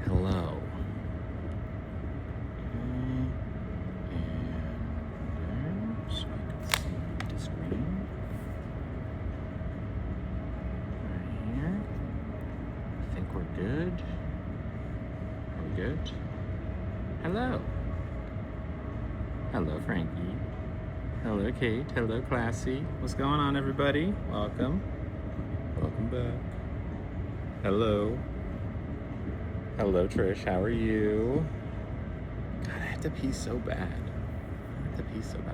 hello. And so I can see the screen. Right here. I think we're good. Are we good? Hello. Hello, Frankie. Hello, Kate. Hello, Classy. What's going on, everybody? Welcome. Welcome back. Hello. Hello, Trish. How are you? God, I have to pee so bad.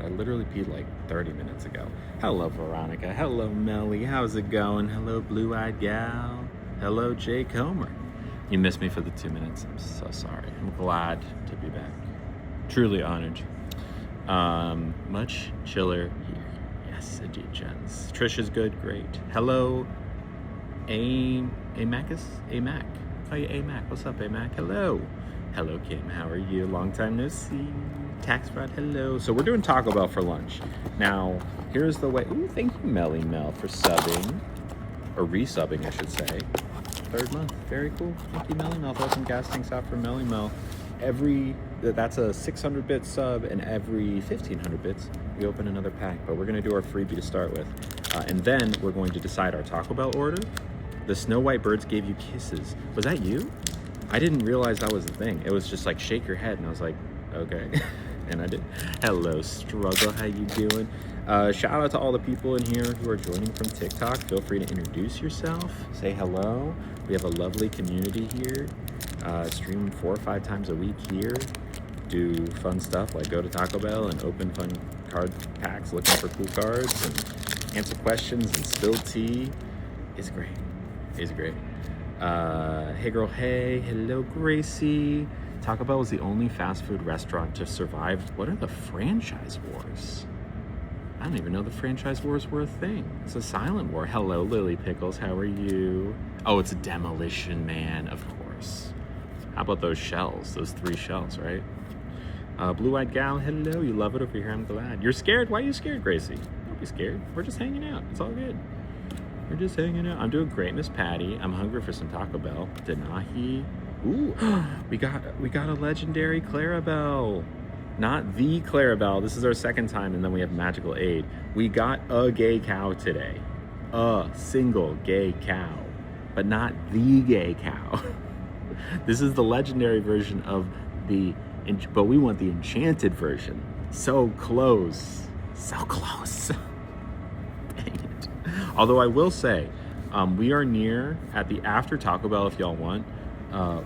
I literally peed like 30 minutes ago. Hello, Veronica. Hello, Melly. How's it going? Hello, Blue-Eyed Gal. Hello, Jay Comer. You missed me for the 2 minutes. I'm so sorry. I'm glad to be back. Truly honored. Much chiller here. Yes, indeed, Jens. Trish is good. Great. Hello, Amacus? Amac. Call you Amac. What's up, Amac? Hello. Hello, Kim. How are you? Long time no see. Tax fraud. Hello. So we're doing Taco Bell for lunch. Now, here's the way. Ooh, thank you, Melly Mel, for subbing. Or resubbing, I should say. 3rd month. Very cool. Thank you, Melly Mel. Throw some gas tanks out for Melly Mel. That's a 600-bit sub, and every 1,500 bits, we open another pack. But we're going to do our freebie to start with. And then we're going to decide our Taco Bell order. The Snow White birds gave you kisses. Was that you? I didn't realize that was the thing. It was just like, shake your head. And I was like, okay. And I did. Hello, Struggle. How you doing? Shout out to all the people in here who are joining from TikTok. Feel free to introduce yourself. Say hello. We have a lovely community here. Stream 4 or 5 times a week here. Do fun stuff like go to Taco Bell and open fun card packs looking for cool cards and answer questions and spill tea. It's great. It's great. Hey girl, hey. Hello, Gracie. Taco Bell is the only fast food restaurant to survive. What are the franchise wars? I don't even know the franchise wars were a thing. It's a silent war. Hello, Lily Pickles. How are you? Oh, it's a Demolition Man, of course. How about those shells? Those 3 shells, right? Blue-Eyed Gal, hello. You love it over here. I'm glad. You're scared? Why are you scared, Gracie? Don't be scared. We're just hanging out. It's all good. We're just hanging out. I'm doing great, Miss Patty. I'm hungry for some Taco Bell. Denahi. Ooh, we got a legendary Clarabelle. Not the Clarabelle. This is our 2nd time, and then we have Magical Aid. We got a gay cow today. A single gay cow, but not the gay cow. This is the legendary version of but we want the enchanted version. So close. So close. Dang it. Although I will say, we are near at the after Taco Bell if y'all want.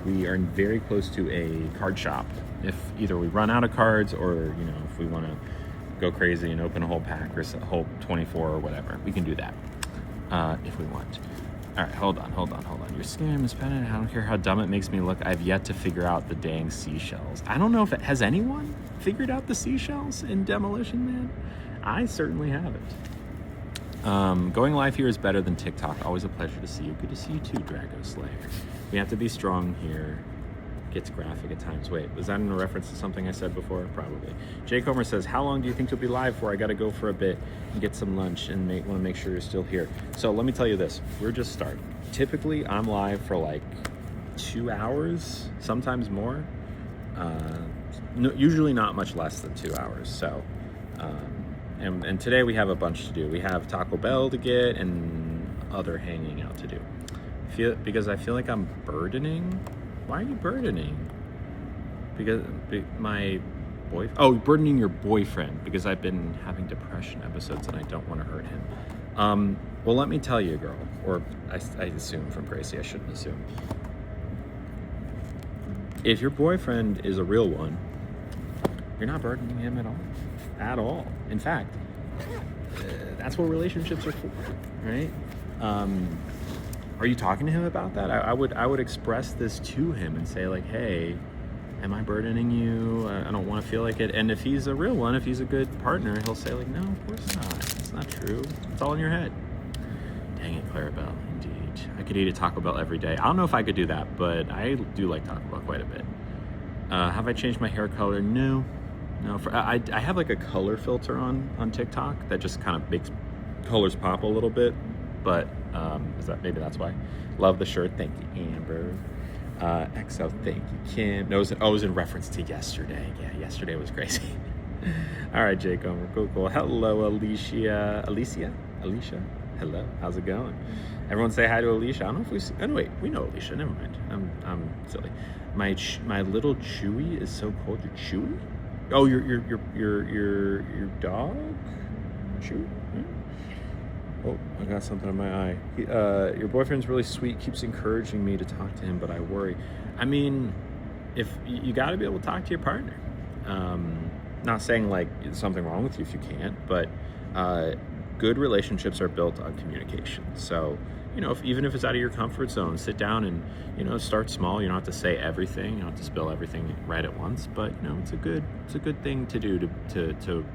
We are very close to a card shop. If either we run out of cards or, if we want to go crazy and open a whole pack or a whole 24 or whatever, we can do that if we want. All right, hold on. Your scam is pending. I don't care how dumb it makes me look. I've yet to figure out the dang seashells. I don't know if has anyone figured out the seashells in Demolition Man? I certainly haven't. Going live here is better than TikTok. Always a pleasure to see you. Good to see you too, Drago Slayer. We have to be strong here. Gets graphic at times. Wait, was that in a reference to something I said before? Probably. Jay Comer says, how long do you think you'll be live for? I got to go for a bit and get some lunch and want to make sure you're still here. So let me tell you this. We're just starting. Typically, I'm live for like 2 hours, sometimes more. Usually not much less than 2 hours. So, and today we have a bunch to do. We have Taco Bell to get and other hanging out to do. Because I feel like I'm burdening. Why are you burdening? Because my boyfriend. Oh, burdening your boyfriend because I've been having depression episodes and I don't want to hurt him. Well, let me tell you, girl, or I assume from Gracie, I shouldn't assume. If your boyfriend is a real one, you're not burdening him at all. At all. In fact, that's what relationships are for, right? Are you talking to him about that? I would express this to him and say like, hey, am I burdening you? I don't want to feel like it. And if he's a real one, if he's a good partner, he'll say like, no, of course not. It's not true. It's all in your head. Dang it, Clarabelle. Indeed. I could eat a Taco Bell every day. I don't know if I could do that, but I do like Taco Bell quite a bit. Have I changed my hair color? No. I have like a color filter on TikTok that just kind of makes colors pop a little bit. But maybe that's why. Love the shirt. Thank you, Amber. XO, thank you, Kim. No, it was in reference to yesterday. Yeah, yesterday was crazy. All right, Jake Omer, cool. Hello, Alicia. Hello, how's it going? Everyone say hi to Alicia. I don't know if we see, oh, wait, we know Alicia, never mind. I'm silly. My little Chewy is so cold. Your Chewy? Oh, your dog? Chewy? Hmm? Oh, I got something in my eye. Your boyfriend's really sweet, keeps encouraging me to talk to him, but I worry. I mean, if you got to be able to talk to your partner. Not saying like there's something wrong with you if you can't, but good relationships are built on communication. So, you know, even if it's out of your comfort zone, sit down and, you know, start small. You don't have to say everything. You don't have to spill everything right at once, but you know, it's a good thing to do to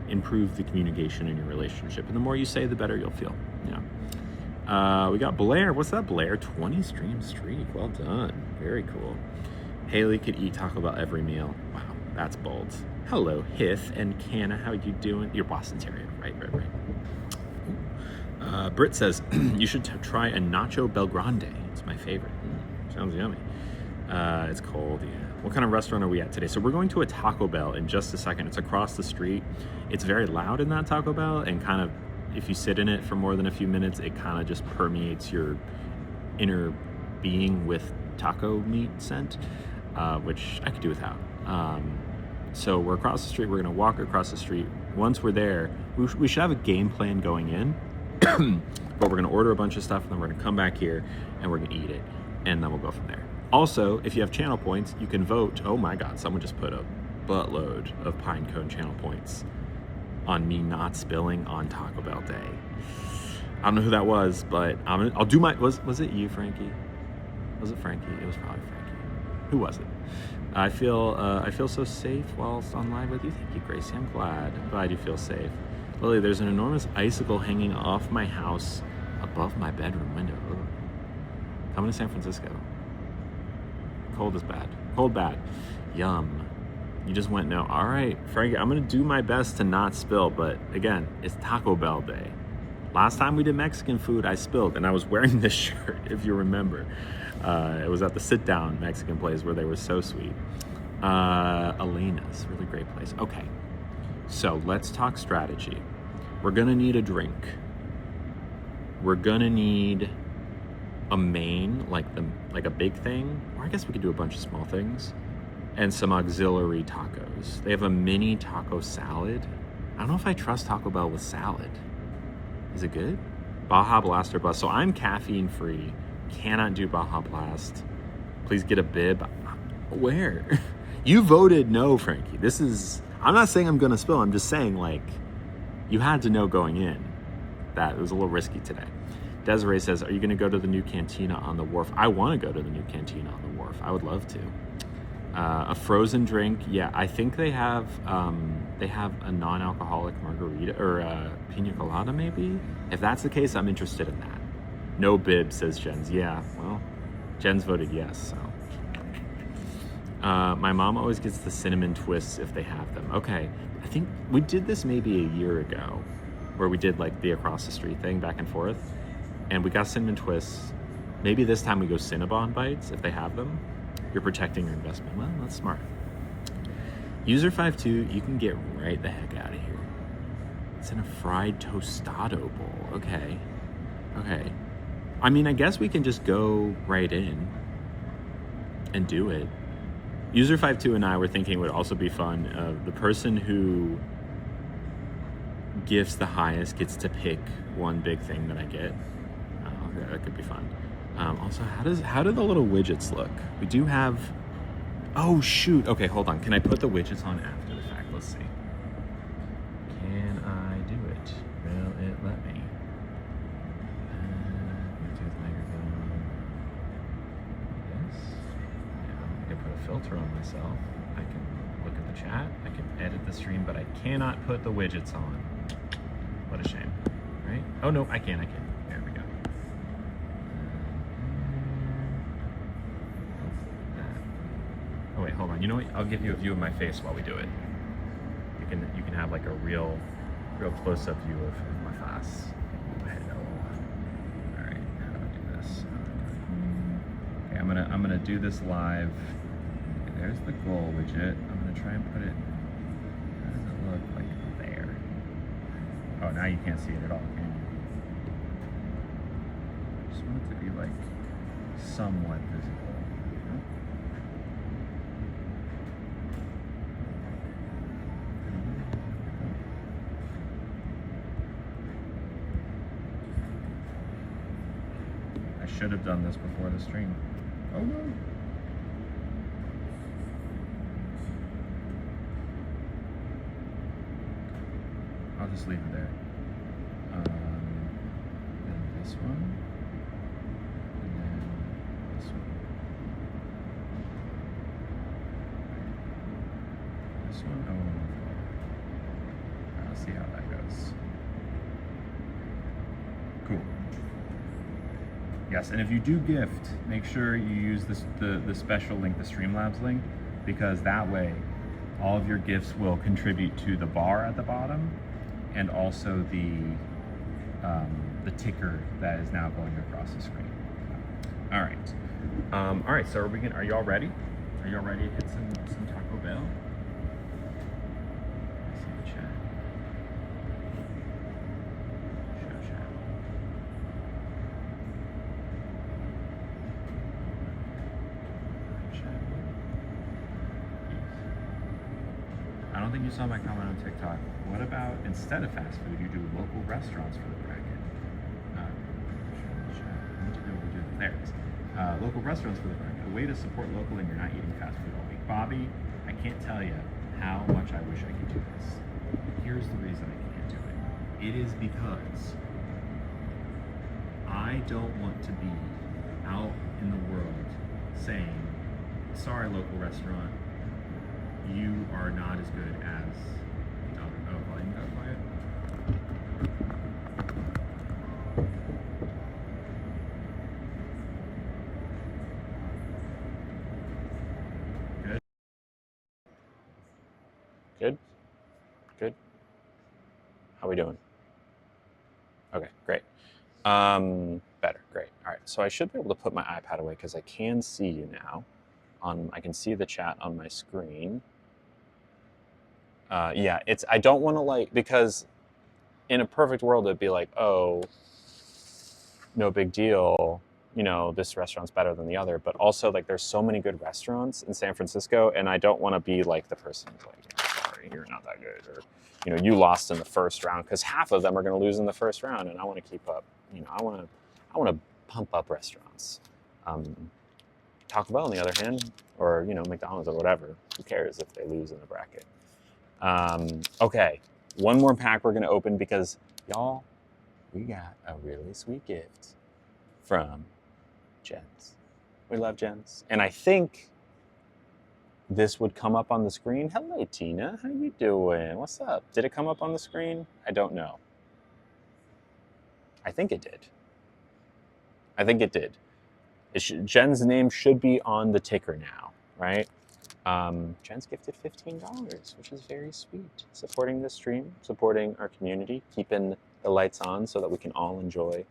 improve the communication in your relationship. And the more you say, the better you'll feel. Yeah. We got Blair. What's that, Blair? 20 stream streak. Well done. Very cool. Haley could eat Taco Bell every meal. Wow, that's bold. Hello, Hith and Canna. How you doing? You're Boston Terrier. Right. Britt says, you should try a Nacho Belgrande. It's my favorite. Sounds yummy. It's cold, yeah. What kind of restaurant are we at today? So we're going to a Taco Bell in just a second. It's across the street. It's very loud in that Taco Bell, and kind of, if you sit in it for more than a few minutes, it kind of just permeates your inner being with taco meat scent, which I could do without. So we're across the street. We're going to walk across the street. Once we're there, we should have a game plan going in, but we're going to order a bunch of stuff, and then we're going to come back here, and we're going to eat it, and then we'll go from there. Also, if you have channel points, you can vote. Oh my God, someone just put a buttload of Pinecone channel points on me not spilling on Taco Bell Day. I don't know who that was, but I'll do my, was it you, Frankie? Was it Frankie? It was probably Frankie. Who was it? I feel so safe whilst on live with you. Thank you, Gracie. I'm glad you feel safe. Lily, there's an enormous icicle hanging off my house above my bedroom window. Ugh. Coming to San Francisco. Cold is bad. Cold bad. Yum. You just went no. All right, Frankie, I'm gonna do my best to not spill, but again, it's Taco Bell Day. Last time we did Mexican food, I spilled, and I was wearing this shirt, if you remember. It was at the sit-down Mexican place where they were so sweet. Elena's, really great place. Okay, so let's talk strategy. We're gonna need a drink. We're gonna need a main, like a big thing, or I guess we could do a bunch of small things, and some auxiliary tacos. They have a mini taco salad. I don't know if I trust Taco Bell with salad. Is it good? Baja Blast or bust. So I'm caffeine free. Cannot do Baja Blast. Please get a bib. Where? You voted no, Frankie. I'm not saying I'm gonna spill. I'm just saying, like, you had to know going in that it was a little risky today. Desiree says, are you going to go to the new cantina on the wharf? I want to go to the new cantina on the wharf. I would love to. A frozen drink. Yeah, I think they have a non-alcoholic margarita or a pina colada maybe. If that's the case, I'm interested in that. No bib, says Jens. Yeah, well, Jens voted yes, so. My mom always gets the cinnamon twists if they have them. Okay, I think we did this maybe a year ago where we did like the across the street thing back and forth. And we got cinnamon twists. Maybe this time we go Cinnabon bites if they have them. You're protecting your investment. Well, that's smart. User52, you can get right the heck out of here. It's in a fried tostado bowl. Okay. I mean, I guess we can just go right in and do it. User52 and I were thinking it would also be fun. The person who gifts the highest gets to pick one big thing that I get. That could be fun. Also, how do the little widgets look? We do have. Oh shoot! Okay, hold on. Can I put the widgets on after the fact? Let's see. Can I do it? Will it let me? Bluetooth microphone. Yes. Yeah, I can put a filter on myself. I can look at the chat. I can edit the stream, but I cannot put the widgets on. What a shame, right? Oh no, I can. There we go. Oh wait, hold on. You know what? I'll give you a view of my face while we do it. You can have like a real close-up view of my face. Hello. All right, how do I do this? Okay, I'm I'm gonna do this live. Okay, there's the goal widget. I'm gonna try and put it. How does it look like there? Oh, now you can't see it at all, can you? Just want it to be like somewhat visible. I should have done this before the stream. Oh no. I'll just leave it there. And this one. And then this one. This one, oh. I'll see how that goes. Cool. Yes, and if you do gift, make sure you use the special link, the Streamlabs link, because that way all of your gifts will contribute to the bar at the bottom and also the ticker that is now going across the screen. All right. All right, so are y'all ready? Are y'all ready to hit some Taco Bell? I don't think you saw my comment on TikTok. What about instead of fast food, you do local restaurants for the bracket? There it is. Local restaurants for the bracket. A way to support local and you're not eating fast food all week. Bobby, I can't tell you how much I wish I could do this. Here's the reason I can't do it. It is because I don't want to be out in the world saying, sorry, local restaurant, you are not as good as the other. Oh, volume got quiet. Good. Good. Good. How we doing? Okay, great. Better. Great. All right. So I should be able to put my iPad away because I can see you now. I can see the chat on my screen. Yeah, I don't want to because in a perfect world, it'd be like, oh, no big deal. You know, this restaurant's better than the other. But also, there's so many good restaurants in San Francisco, and I don't want to be like the person who's like, sorry, you're not that good, or you lost in the first round, because half of them are going to lose in the first round, and I want to keep up. I want to pump up restaurants. Taco Bell, on the other hand, or McDonald's or whatever, who cares if they lose in the bracket? Okay, one more pack we're gonna open because y'all, we got a really sweet gift from Jens. We love Jens, and I think this would come up on the screen. Hello, Tina. How you doing? What's up? Did it come up on the screen? I don't know. I think it did. I think it did. Jen's name should be on the ticker now, right? Jen's gifted $15, which is very sweet. Supporting the stream, supporting our community, keeping the lights on so that we can all enjoy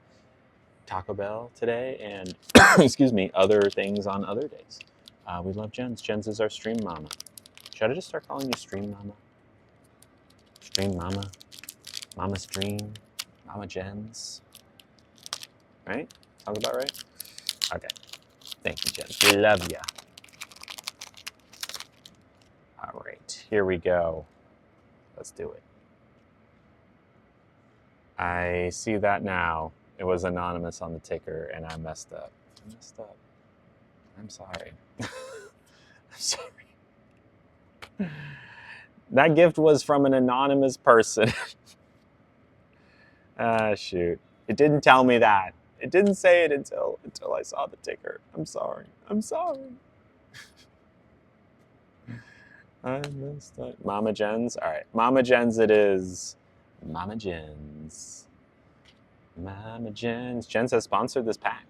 Taco Bell today and, excuse me, other things on other days. We love Jens. Jens is our stream mama. Should I just start calling you stream mama? Stream mama? Mama stream? Mama Jens? Right? Sounds about right? Okay. Thank you, Jens. We love ya. All right, here we go. Let's do it. I see that now. It was anonymous on the ticker, and I messed up. I'm sorry. I'm sorry. That gift was from an anonymous person. Shoot. It didn't tell me that. It didn't say it until I saw the ticker. I'm sorry. I'm sorry. I messed up. Mama Jens? All right. Mama Jens it is. Mama Jens. Mama Jens. Jens has sponsored this pack.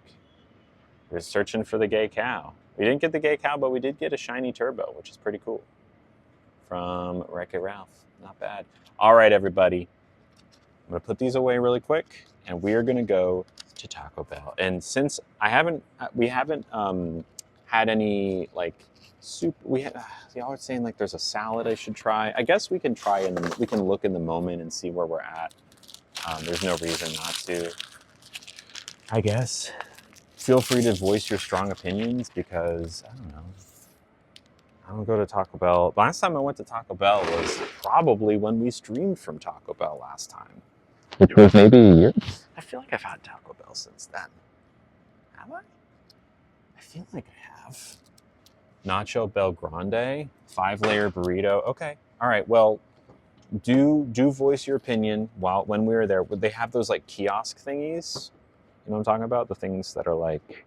We're searching for the gay cow. We didn't get the gay cow, but we did get a shiny turbo, which is pretty cool. From Wreck-It Ralph. Not bad. All right, everybody. I'm going to put these away really quick, and we are going to go to Taco Bell. And since we haven't had any like soup. Y'all are saying like there's a salad I should try. I guess we can try we can look in the moment and see where we're at. There's no reason not to. I guess. Feel free to voice your strong opinions because I don't know. I don't go to Taco Bell. Last time I went to Taco Bell was probably when we streamed from Taco Bell last time. It was maybe a year. I feel like I've had Taco Bell since then. Have I? I feel like I have. Nacho Bel Grande, 5-layer burrito. Okay. All right. Well, do voice your opinion when we were there. Would they have those like kiosk thingies? You know what I'm talking about? The things that are like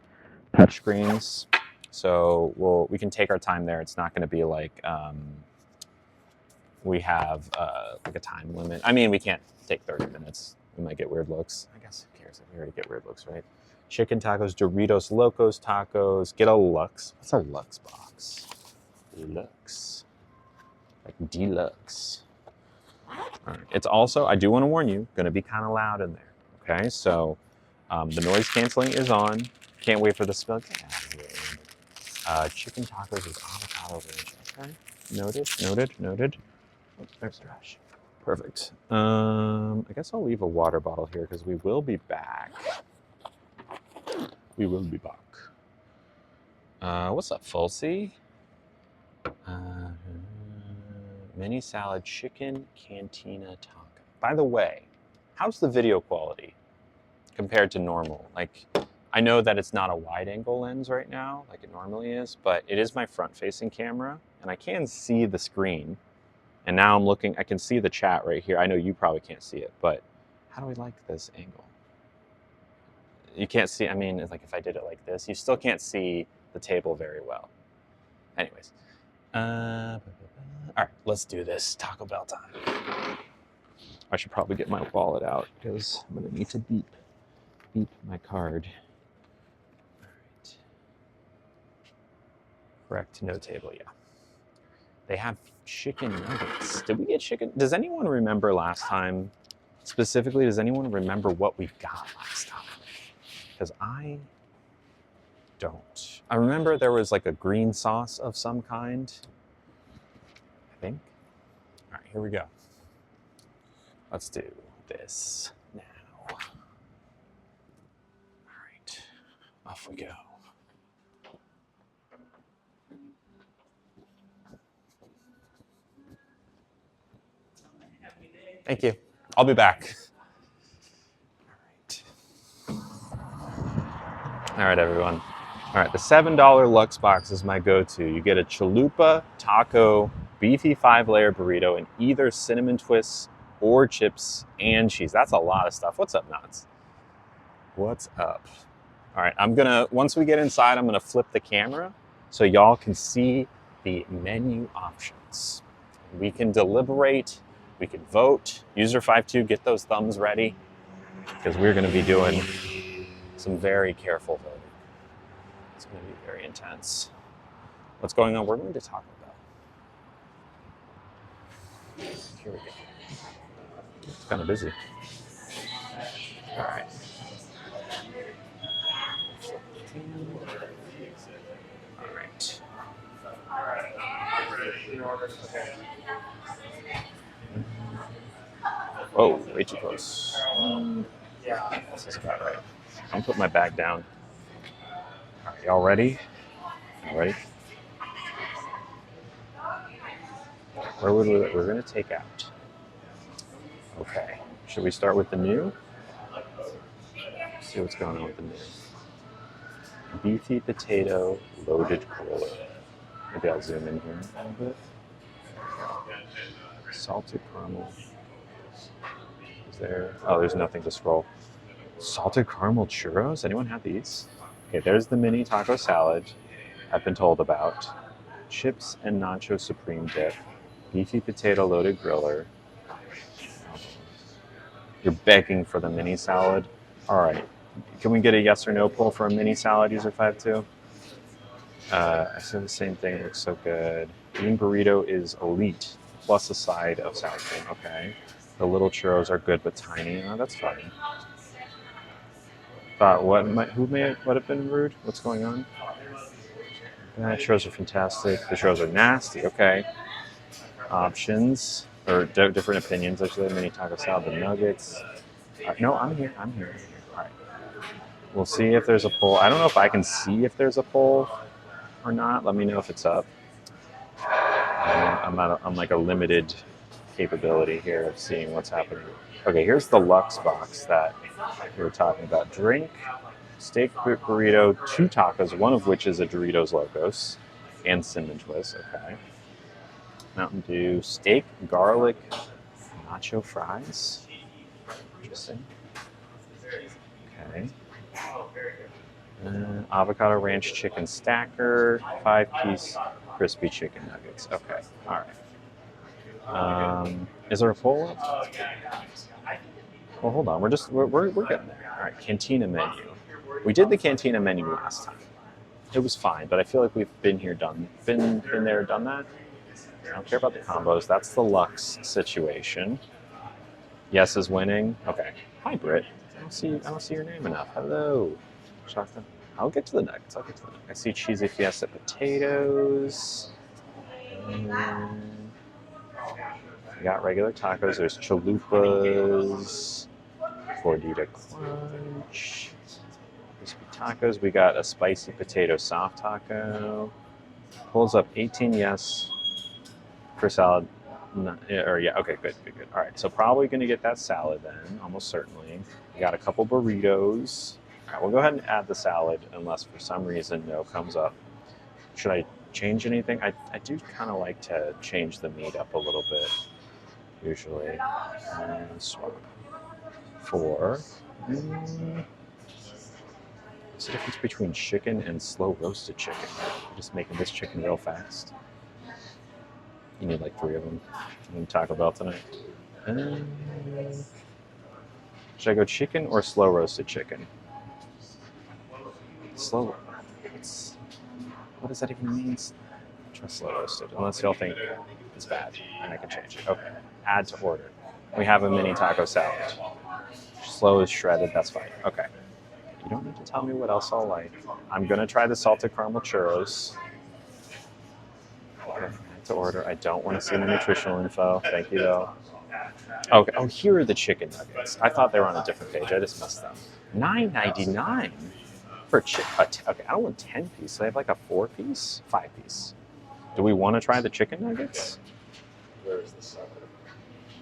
touch screens. So we can take our time there. It's not going to be like we have like a time limit. I mean, we can't take 30 minutes. We might get weird looks. I guess who cares? We already get weird looks, right? Chicken tacos, Doritos Locos tacos. Get a Lux. What's a Lux box? Lux. Like deluxe. All right. It's also, I do want to warn you, going to be kind of loud in there. Okay, so the noise canceling is on. Can't wait for the smell. Get out of here. Chicken tacos with avocado ranch. Okay. Noted. Oh, there's Josh. Perfect. I guess I'll leave a water bottle here because we will be back. What's up, Fulsey? Mini salad chicken cantina taco. By the way, how's the video quality compared to normal? Like, I know that it's not a wide angle lens right now like it normally is, but it is my front facing camera and I can see the screen. And now I'm looking, I can see the chat right here. I know you probably can't see it, but how do we like this angle? You can't see, I mean, it's like if I did it like this, you still can't see the table very well. Anyways. All right, let's do this. Taco Bell time. I should probably get my wallet out because I'm gonna need to beep my card. All right. Correct, no table, yeah. They have chicken nuggets. Did we get chicken? Does anyone remember last time? Specifically, does anyone remember what we got last time? Because I don't. I remember there was like a green sauce of some kind. I think. All right, here we go. Let's do this now. All right, off we go. Thank you. I'll be back. All right, everyone. All right, the $7 Lux box is my go-to. You get a chalupa, taco, beefy 5-layer burrito, and either cinnamon twists or chips and cheese. That's a lot of stuff. What's up, Knots? What's up? All right, once we get inside, I'm gonna flip the camera so y'all can see the menu options. We can deliberate, we can vote. User52, get those thumbs ready because we're gonna be doing some very careful voting. It's going to be very intense. What's going on? We're going to Taco Bell. Here we go. It's kind of busy. All right. All right. Oh, way too close. Yeah, this is about right. I'll put my bag down. All right, y'all ready? All ready? Where would we're gonna take out? Okay. Should we start with the new? Let's see what's going on with the new. Beefy potato loaded griller. Maybe I'll zoom in here a little bit. Salted caramel. Is there? Oh, there's nothing to scroll. Salted caramel churros? Anyone have these? Okay, there's the mini taco salad I've been told about. Chips and nacho supreme dip. Beefy potato loaded griller. You're begging for the mini salad? All right. Can we get a yes or no poll for a mini salad, user52? I said the same thing. It looks so good. Bean burrito is elite, plus a side of sour cream. Okay. The little churros are good but tiny. Oh, that's fine. Who may have been rude? What's going on? Churros are fantastic. The churros are nasty. Okay. Options or different opinions. Actually, mini taco salad, the nuggets. No, I'm here. I'm here. All right. We'll see if there's a poll. I don't know if I can see if there's a poll or not. Let me know if it's up. I'm like a limited capability here of seeing what's happening. Okay, here's the Lux box that we were talking about. Drink, steak burrito, 2 tacos, one of which is a Doritos Locos and cinnamon twist. Okay. Mountain Dew, steak, garlic, nacho fries. Interesting. Okay. Avocado ranch chicken stacker, 5-piece crispy chicken nuggets. Okay, all right. Is there a poll up? Well, hold on. We're getting there. All right, Cantina menu. We did the Cantina menu last time. It was fine, but I feel like we've been there, done that. I don't care about the combos. That's the Lux situation. Yes is winning. Okay. Hi, Britt. I don't see your name enough. Hello. Chocolate. I'll get to the nuggets. I see cheesy fiesta potatoes. We got regular tacos. There's chalupas. Gordita crunch. Crispy tacos. We got a spicy potato soft taco. Pulls up 18 yes for salad. Okay, good. All right, so probably going to get that salad then, almost certainly. We got a couple burritos. All right, we'll go ahead and add the salad unless for some reason no comes up. Should I change anything? I do kind of like to change the meat up a little bit, usually. And swap for... What's the difference between chicken and slow roasted chicken? I'm just making this chicken real fast. You need like 3 of them in Taco Bell tonight. Should I go chicken or slow roasted chicken? Slow. What does that even mean? Try slow roasted. Unless y'all think it's bad and I can change it. Okay. Add to order. We have a mini taco salad. Slow is shredded. That's fine. Okay. You don't need to tell me what else I'll like. I'm gonna try the salted caramel churros. Okay. To order. I don't want to see the nutritional info. Thank you, though. Okay. Oh, here are the chicken nuggets. I thought they were on a different page. I just missed them. $9.99 for chicken. Okay, I don't want 10-piece. They have like a 4-piece, 5-piece. Do we want to try the chicken nuggets?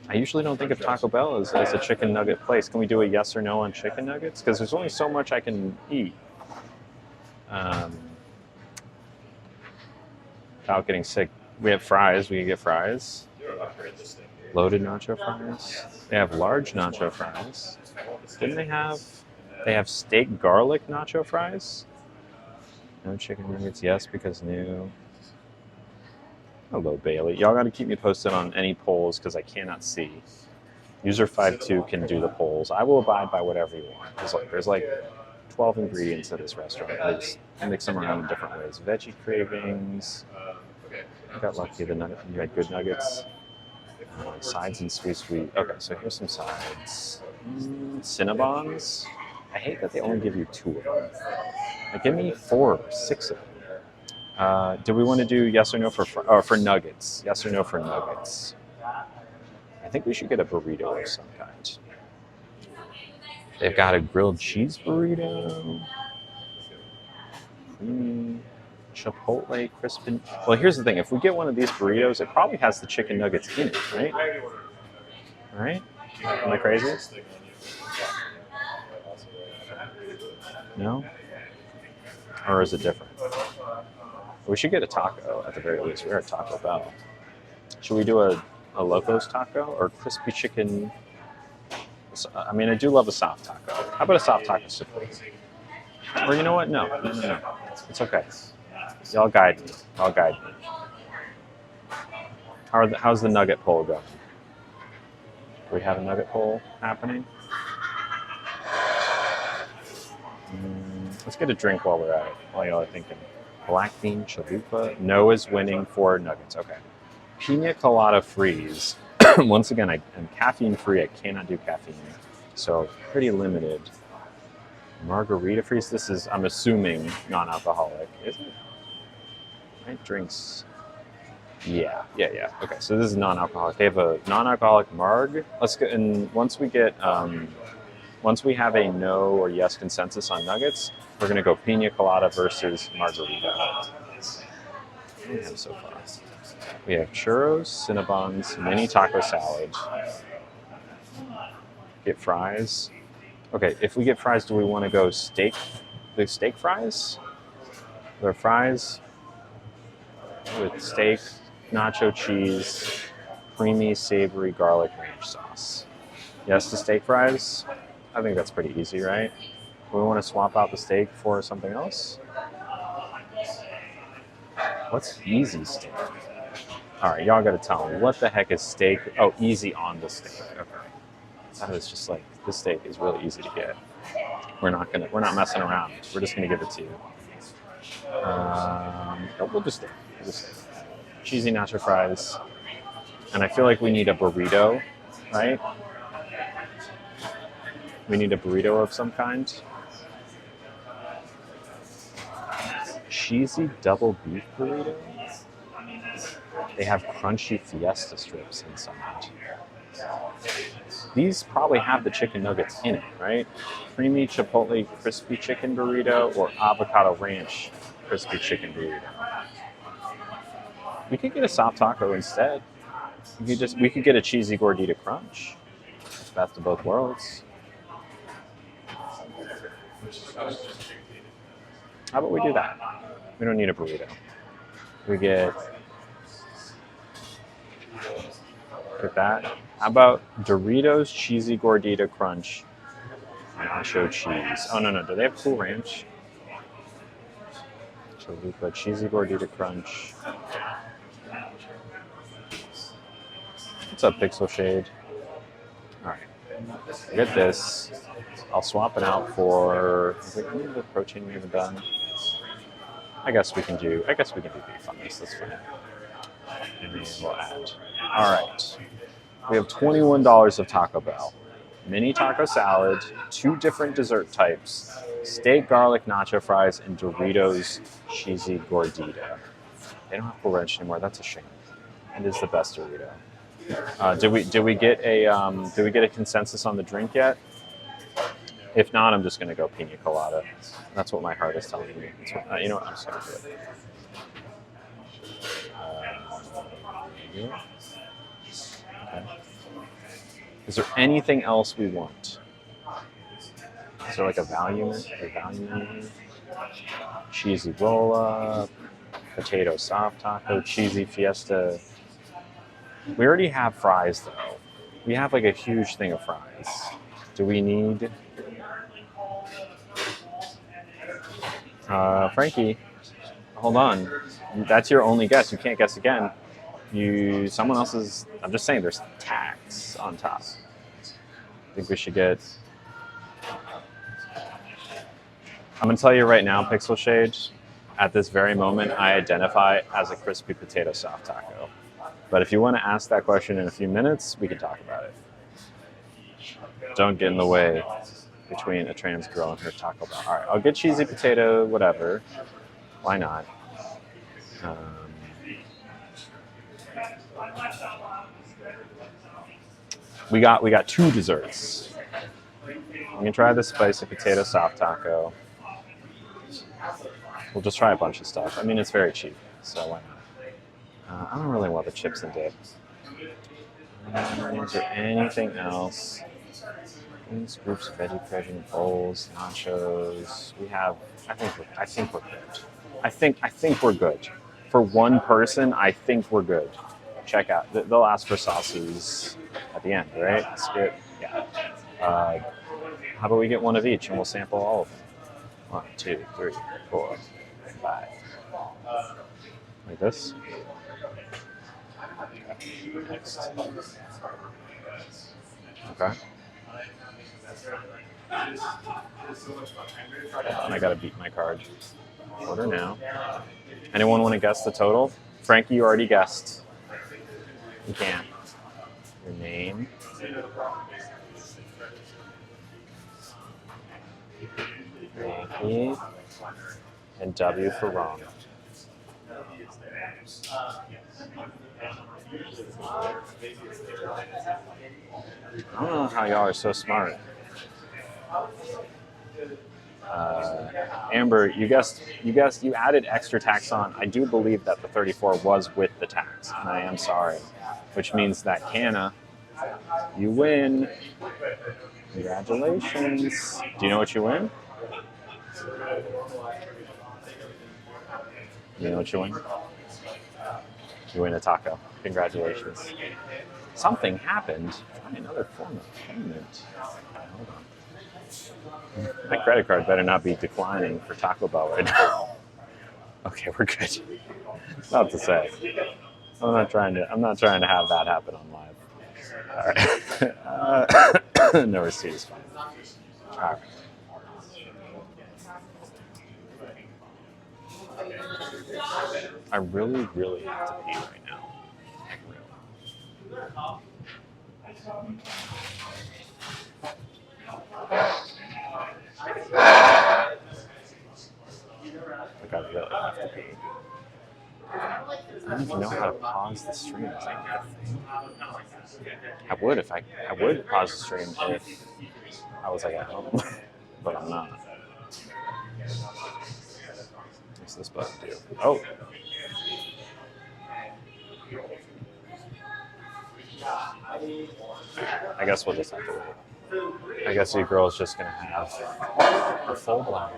I usually don't think of Taco Bell as a chicken nugget place. Can we do a yes or no on chicken nuggets? Because there's only so much I can eat. Without getting sick. We have fries. We can get fries. Loaded nacho fries. They have large nacho fries. Didn't they have... They have steak garlic nacho fries? No chicken nuggets. Yes, because new. Hello, Bailey. Y'all got to keep me posted on any polls because I cannot see. User 52 can do the polls. I will abide by whatever you want. There's like 12 ingredients at this restaurant. I just mix them around in different ways. Veggie cravings. I got lucky. You had good nuggets. Sides and sweet. Okay, so here's some sides. Cinnabons. I hate that they only give you 2 of them. Like, give me 4 or 6 of them. Do we want to do yes or no for nuggets? Yes or no for nuggets? I think we should get a burrito of some kind. They've got a grilled cheese burrito. Chipotle crispin. Well, here's the thing. If we get one of these burritos, it probably has the chicken nuggets in it, right? Right? Am I crazy? No? Or is it different? We should get a taco at the very least. We're at Taco Bell. Should we do a Locos taco or crispy chicken? I mean, I do love a soft taco. How about a soft taco supreme? Or you know what? No. It's okay. Y'all guide me. How's the nugget poll going? Do we have a nugget poll happening? Let's get a drink while we're at it, while y'all are thinking. Black bean chalupa. No is winning for nuggets. Okay. Pina colada freeze. Once again, I'm caffeine free. I cannot do caffeine. So pretty limited. Margarita freeze. This is, I'm assuming, non-alcoholic. Is it? Right, drinks. Yeah. Okay, so this is non-alcoholic. They have a non-alcoholic marg. Let's go, and once we have a no or yes consensus on nuggets, we're gonna go pina colada versus margarita. What do we have so far? We have churros, Cinnabons, mini taco salad. Get fries. Okay, if we get fries, do we want to go steak? The steak fries? There are fries with steak, nacho cheese, creamy, savory garlic ranch sauce. Yes to steak fries? I think that's pretty easy, right? We want to swap out the steak for something else? What's easy steak? All right, y'all got to tell me, what the heck is steak? Oh, easy on the steak. Okay. That is just like, this steak is really easy to get. We're not messing around. We're just gonna give it to you. We'll just steak. Cheesy nacho fries. And I feel like we need a burrito, right? We need a burrito of some kind. Cheesy double beef burrito. They have crunchy fiesta strips inside. These probably have the chicken nuggets in it, right? Creamy chipotle crispy chicken burrito or avocado ranch crispy chicken burrito. We could get a soft taco instead. We could get a cheesy gordita crunch. Best of both worlds. How about we do that? We don't need a burrito. We get that. How about Doritos Cheesy Gordita Crunch Nacho Cheese? Oh, no. Do they have Cool Ranch? Chalupa Cheesy Gordita Crunch. What's up, Pixel Shade? All right. Get this. I'll swap it out for... Is there any of the protein we haven't done? I guess we can do beef on this. That's fine. And then we'll add. All right. We have $21 of Taco Bell. Mini taco salad, 2 different dessert types, steak garlic nacho fries, and Doritos cheesy gordita. They don't have Cool Ranch anymore. That's a shame. It is the best Dorito. Did we get a consensus on the drink yet? If not, I'm just going to go pina colada. That's what my heart is telling me. You know what? I'm just going to do it. Okay. Is there anything else we want? Is there like a value menu? Cheesy roll up, potato soft taco, cheesy fiesta. We already have fries though. We have like a huge thing of fries. Do we need... Frankie, hold on. That's your only guess. You can't guess again. Someone else's... I'm just saying there's tax on top. I think we should get... I'm going to tell you right now, Pixel Shade, at this very moment, I identify as a crispy potato soft taco. But if you want to ask that question in a few minutes, we can talk about it. Don't get in the way between a trans girl and her Taco Bell. All right, I'll get cheesy potato, whatever. Why not? We got 2 desserts. I'm gonna try the spicy potato soft taco. We'll just try a bunch of stuff. I mean, it's very cheap, so why not? I don't really want the chips and dip. Is there anything else? These groups, veggie pression bowls, nachos. We have. I think we're good. I think we're good. For one person, I think we're good. Check out. They'll ask for sauces at the end, right? That's good. Yeah. How about we get one of each and we'll sample all of them? 1, 2, 3, 4, 5. Like this. Okay. Next. Okay. And I gotta beat my card. Order now. Anyone want to guess the total? Frankie, you already guessed. You can. Your name. Frankie. And W for wrong. I don't know how y'all are so smart. Amber, you added extra tax on. I do believe that the 34 was with the tax, and I am sorry, which means that Canna, you win. Congratulations. Do you know what you win? You know what you win? You win a taco. Congratulations. Something happened. Try another form of payment. Hold on. My credit card better not be declining for Taco Bell right now. Okay, we're good. Not to say. I'm not trying to have that happen on live. All right. No receipt is fine. All right. I really, really have to pee right now. Like I really have to pee. I don't even know how to pause the stream. Is that a thing? I would pause the stream if I was like at home, but I'm not. What's this button do? Oh. I guess we'll just have to wait. I guess you girl's just gonna have a full blown.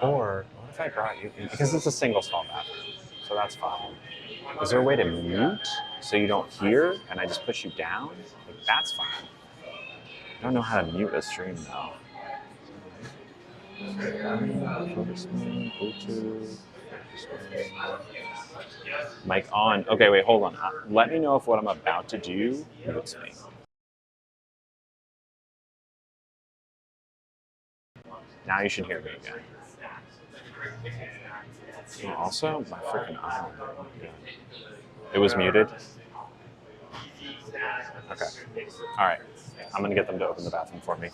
Or what if I brought you in? Because it's a single stall bathroom, so that's fine. Is there a way to mute so you don't hear and I just push you down? Like, that's fine. I don't know how to mute a stream though. Bluetooth. Mic on. Okay, wait, hold on. Let me know if what I'm about to do mutes me. Now you should hear me again. And also, my freaking eye. It was muted. Okay. All right. I'm gonna get them to open the bathroom for me.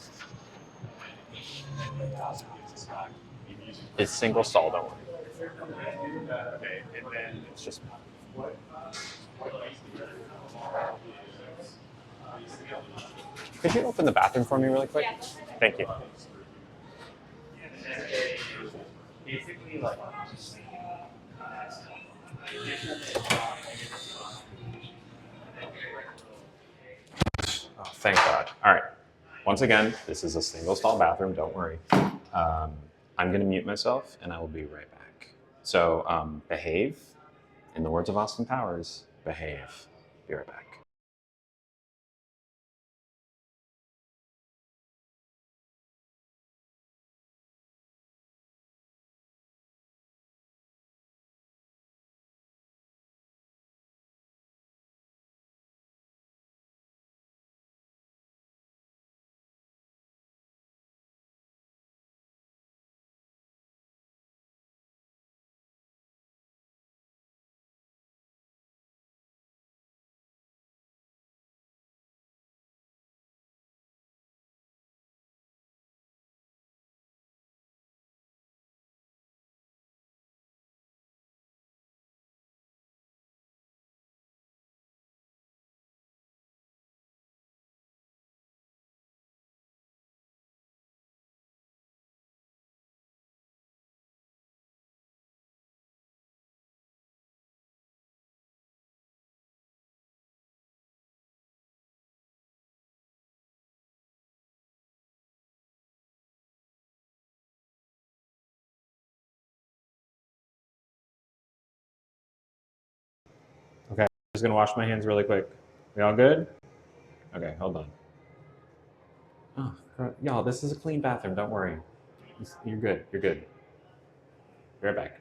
It's single stall, don't worry. It's just. Could you open the bathroom for me really quick? Thank you. Oh, thank God. All right. Once again, this is a single stall bathroom. Don't worry. I'm going to mute myself and I will be right back. So behave. In the words of Austin Powers, behave. Be right back. Okay, I'm just gonna wash my hands really quick. We all good? Okay, hold on. Oh, y'all, this is a clean bathroom. Don't worry. You're good. You're good. Be right back.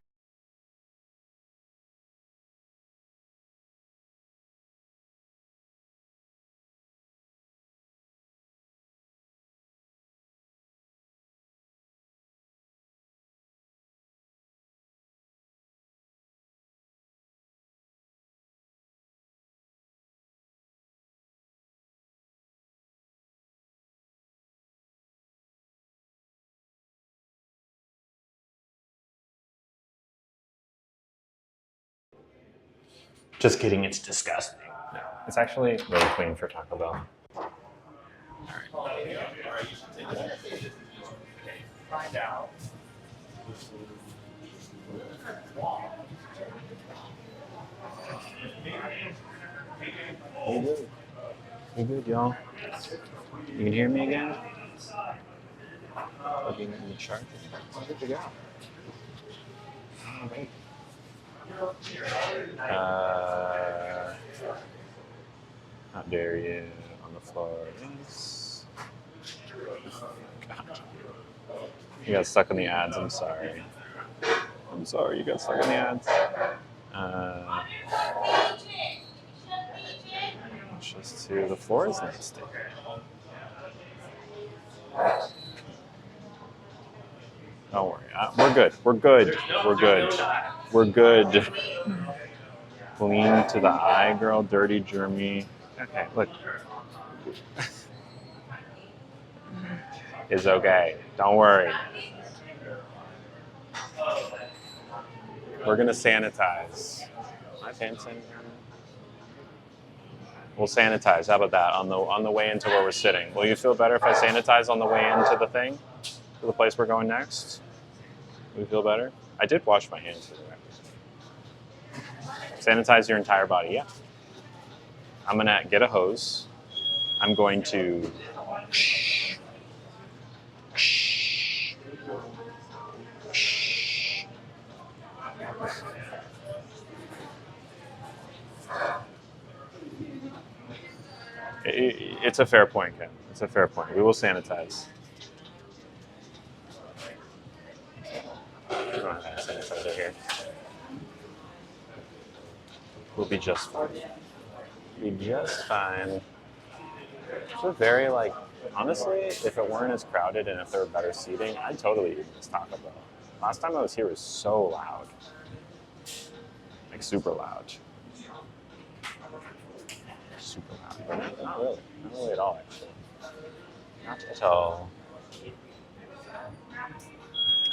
Just kidding, it's disgusting. No, it's actually really clean for Taco Bell. Find out. You good? You good, y'all? You can hear me again? Looking at the chart. Good to go. All right. How dare you on the floor? Yes. God. You got stuck in the ads. I'm sorry. I'm sorry. You got stuck in the ads. Just to the floor is nasty. Don't worry. We're good. We're good. We're good. We're good. Clean to the eye, girl. Dirty, germy. Okay, look. It's okay. Don't worry. We're gonna sanitize. My hand sanitizer. We'll sanitize. How about that on the way into where we're sitting? Will you feel better if I sanitize on the way into the thing, to the place we're going next? Will you feel better? I did wash my hands. Sanitize your entire body. Yeah. I'm gonna get a hose. I'm going to. It's a fair point, Ken. It's a fair point. We will sanitize. We don't have sanitizer here. We'll be just fine. Be just fine. It's a very, like, honestly, if it weren't as crowded and if there were better seating, I'd totally eat this Taco Bell. Last time I was here, it was so loud. Like, super loud. Super loud. But not really. Not really at all, actually. Not at all. I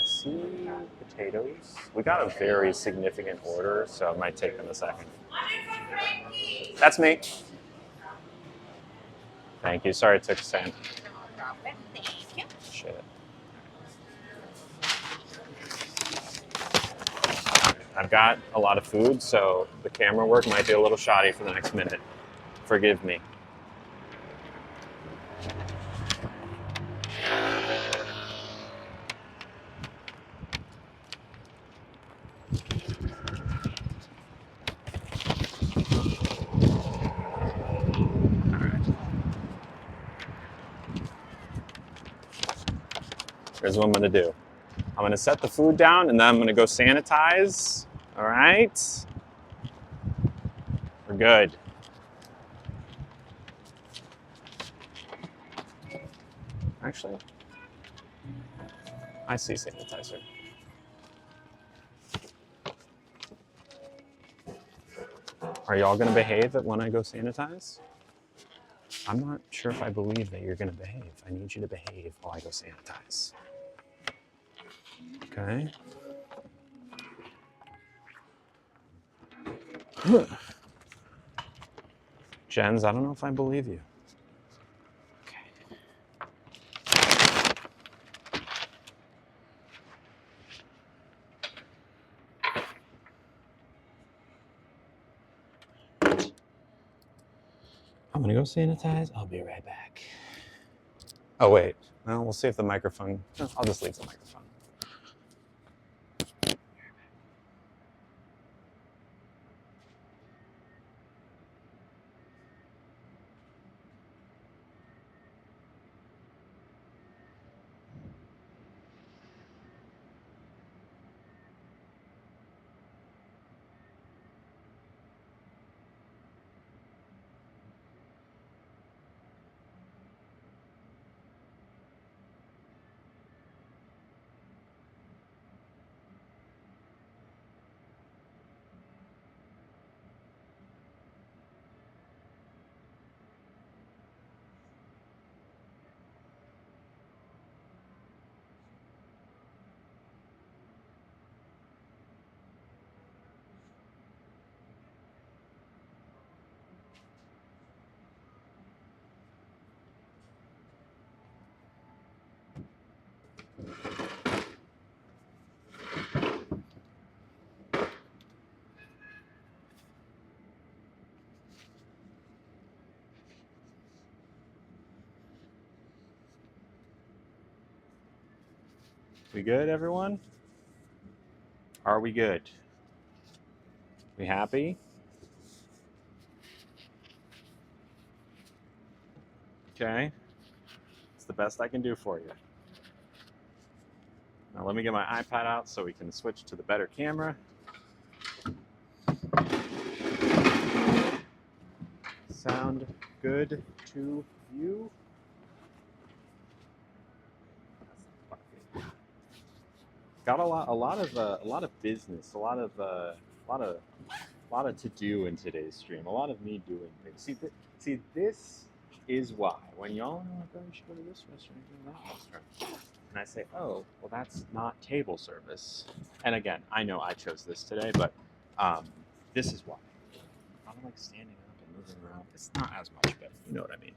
see potatoes. We got a very significant order, so it might take them a second. That's me. Thank you. Sorry it took a second. Shit. I've got a lot of food, so the camera work might be a little shoddy for the next minute. Forgive me. Here's what I'm gonna do. I'm gonna set the food down and then I'm gonna go sanitize. All right? We're good. Actually, I see sanitizer. Are y'all gonna behave when I go sanitize? I'm not sure if I believe that you're gonna behave. I need you to behave while I go sanitize. Okay. Jens, I don't know if I believe you. I'm gonna go sanitize. I'll be right back. Oh, wait. Well, we'll see if the microphone. I'll just leave the microphone. We good, everyone? Are we good? We happy? Okay. It's the best I can do for you. Now let me get my iPad out so we can switch to the better camera. Sound good to you? Got a lot of business, a lot of to do in today's stream. A lot of me doing things. See, this is why when y'all are like, oh, you should go to this restaurant, go to that restaurant, and I say, oh, well, that's not table service. And again, I know I chose this today, but this is why. I don't like standing up and moving around. It's not as much, but you know what I mean.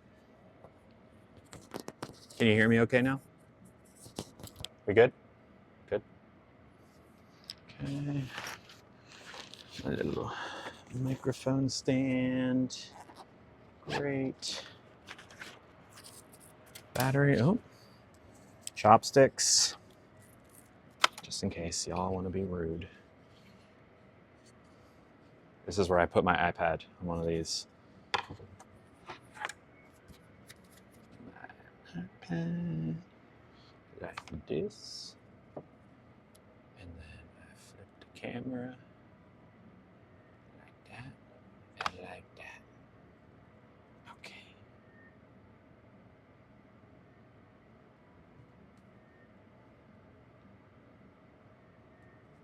Can you hear me okay now? We good? Good. Okay. A little microphone stand. Great. Battery. Oh. Chopsticks. Just in case y'all want to be rude. This is where I put my iPad on one of these. My iPad. Like this. And then I flip the camera. Like that. And like that. Okay.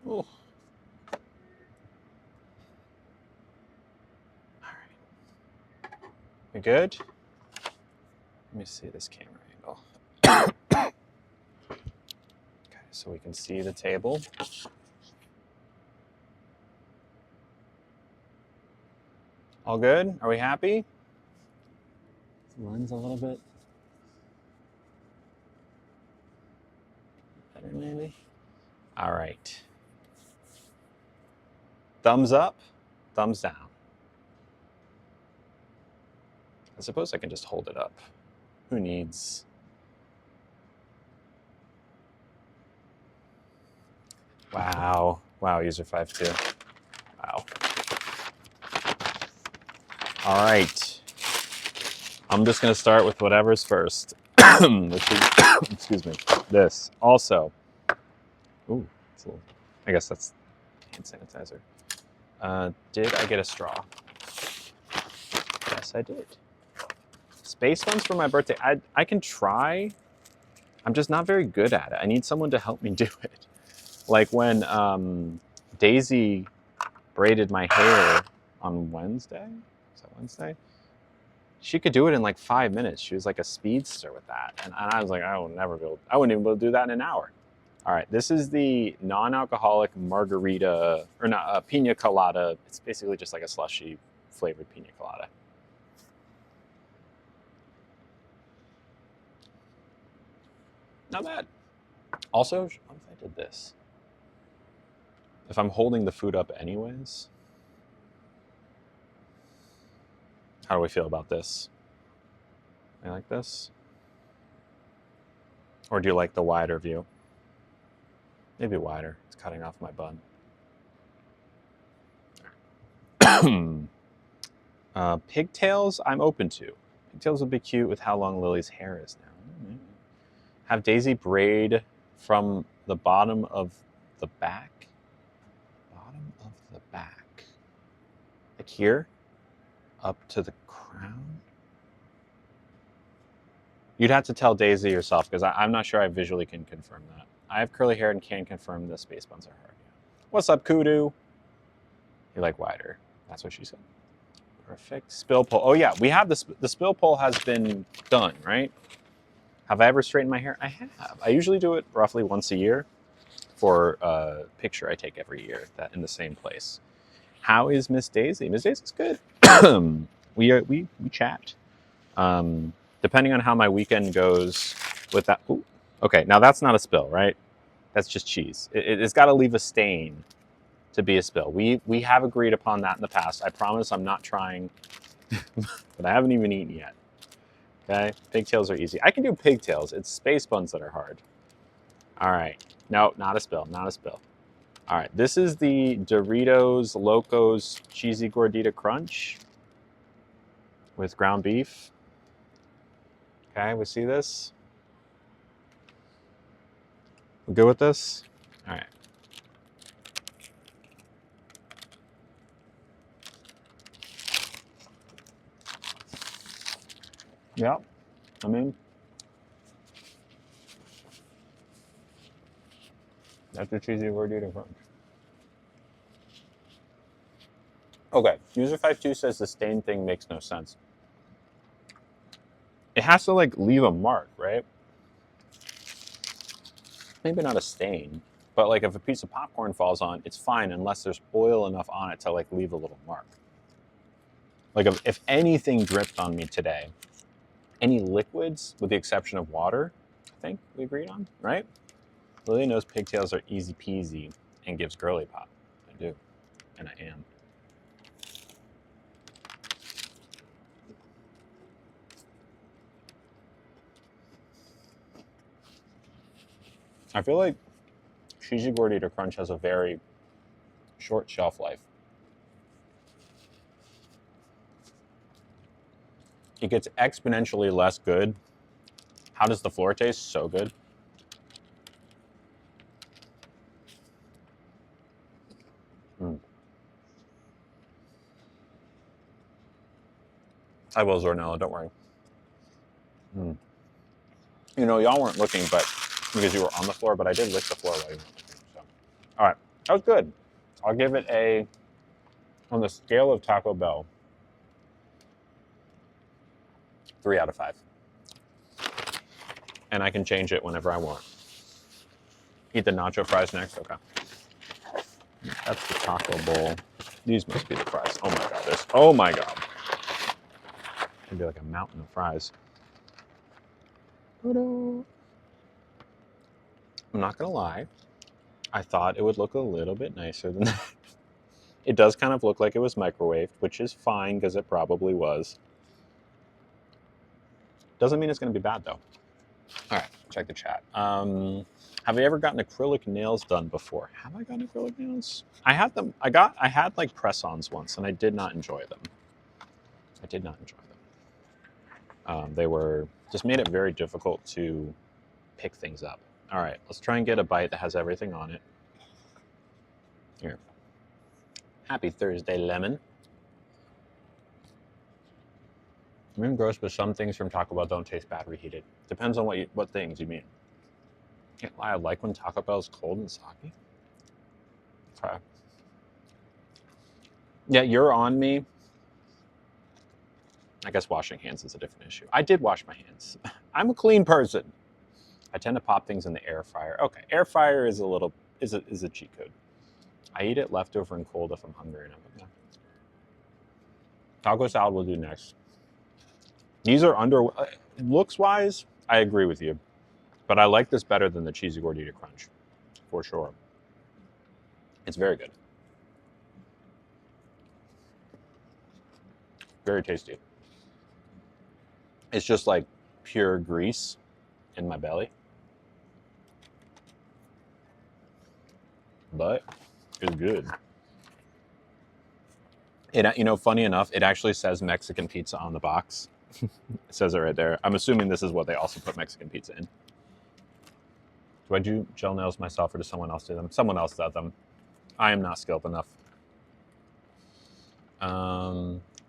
Oh. We good? Let me see this camera angle. Okay, so we can see the table. All good? Are we happy? The lens a little bit better, maybe? All right. Thumbs up, thumbs down. I suppose I can just hold it up. Who needs? Wow. Wow, user 52. Wow. All right. I'm just going to start with whatever's first. Which is, excuse me, this. Also, ooh, it's a little, I guess that's hand sanitizer. Did I get a straw? Yes, I did. Space ones for my birthday. I can try. I'm just not very good at it. I need someone to help me do it. Like when Daisy braided my hair on Wednesday. Is that Wednesday? She could do it in like 5 minutes. She was like a speedster with that. And I was like, I wouldn't even be able to do that in an hour. All right, this is the non-alcoholic margarita, or not, pina colada. It's basically just like a slushy flavored pina colada. Not bad. Also, what if I did this? If I'm holding the food up anyways, how do we feel about this? I like this? Or do you like the wider view? Maybe wider. It's cutting off my bun. Pigtails, I'm open to. Pigtails would be cute with how long Lily's hair is now. Have Daisy braid from the bottom of the back. Bottom of the back. Like here, up to the crown. You'd have to tell Daisy yourself, because I'm not sure I visually can confirm that. I have curly hair and can confirm the space buns are hard. What's up, Kudu? You like wider. That's what she said. Perfect. Spill pole. Oh yeah, we have the spill pole has been done, right? Have I ever straightened my hair? I have. I usually do it roughly once a year for a picture I take every year that in the same place. How is Miss Daisy? Miss Daisy's good. we chat. Depending on how my weekend goes with that. Ooh, okay, now that's not a spill, right? That's just cheese. It's got to leave a stain to be a spill. We have agreed upon that in the past. I promise I'm not trying, but I haven't even eaten yet. Okay, pigtails are easy. I can do pigtails. It's space buns that are hard. All right, No, not a spill, not a spill. All right, this is the Doritos Locos Cheesy Gordita Crunch with ground beef. Okay, we see this? We're good with this? All right. Yeah, I mean, that's the Cheesy Gordita Crunch. Okay, User52 says the stain thing makes no sense. It has to like leave a mark, right? Maybe not a stain, but like if a piece of popcorn falls on, it's fine unless there's oil enough on it to like leave a little mark. Like if anything dripped on me today, any liquids with the exception of water, I think we agreed on, right? Lily knows pigtails are easy peasy and gives girly pop. I do, and I am. I feel like Cheesy Gordita Crunch has a very short shelf life. It gets exponentially less good. How does the floor taste? So good. I will, Zornella, don't worry. You know, y'all weren't looking, but because you were on the floor, but I did lick the floor while you weren't looking. So. All right, that was good. I'll give it a, on the scale of Taco Bell, 3 out of 5. And I can change it whenever I want. Eat the nacho fries next? Okay. That's the taco bowl. These must be the fries. Oh my God, this. Oh my God. It'd be like a mountain of fries. I'm not gonna lie. I thought it would look a little bit nicer than that. It does kind of look like it was microwaved, which is fine because it probably was. Doesn't mean it's gonna be bad though. All right, check the chat. Have you ever gotten acrylic nails done before? Have I gotten acrylic nails? I had them. I had like press-ons once, and I did not enjoy them. I did not enjoy them. They were just made it very difficult to pick things up. All right, let's try and get a bite that has everything on it. Here. Happy Thursday, lemon. I mean, gross, but some things from Taco Bell don't taste bad reheated. Depends on what things you mean. Can't lie, I like when Taco Bell is cold and soggy. Okay. Yeah, you're on me. I guess washing hands is a different issue. I did wash my hands. I'm a clean person. I tend to pop things in the air fryer. Okay, air fryer is a cheat code. I eat it leftover and cold if I'm hungry enough. Yeah. Taco salad will do next. These are looks wise, I agree with you, but I like this better than the Cheesy Gordita Crunch, for sure. It's very good. Very tasty. It's just like pure grease in my belly. But it's good. You know, funny enough, it actually says Mexican pizza on the box. It says it right there. I'm assuming this is what they also put Mexican pizza in. Do I do gel nails myself or does someone else do them? Someone else does them. I am not skilled enough.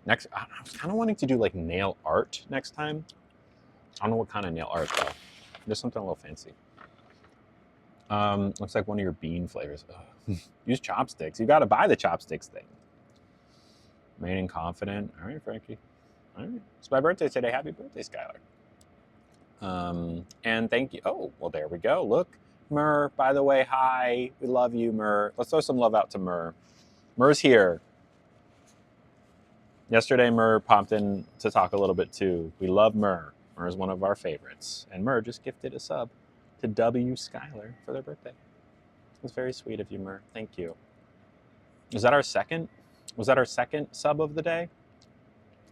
Next, I was kind of wanting to do like nail art next time. I don't know what kind of nail art though. Just something a little fancy. Looks like one of your bean flavors. Use chopsticks. You got to buy the chopsticks thing. Remaining confident. All right, Frankie. All right. It's my birthday today. Happy birthday, Skylar. And thank you. Oh, well, there we go. Look, Myrrh, by the way, hi. We love you, Myrrh. Let's throw some love out to Myrrh. Myrrh's here. Yesterday, Myrrh popped in to talk a little bit too. We love Myrrh. Myrrh is one of our favorites. And Myrrh just gifted a sub to W. Skylar for their birthday. It's very sweet of you, Myrrh. Thank you. Is that our second? Was that our second sub of the day?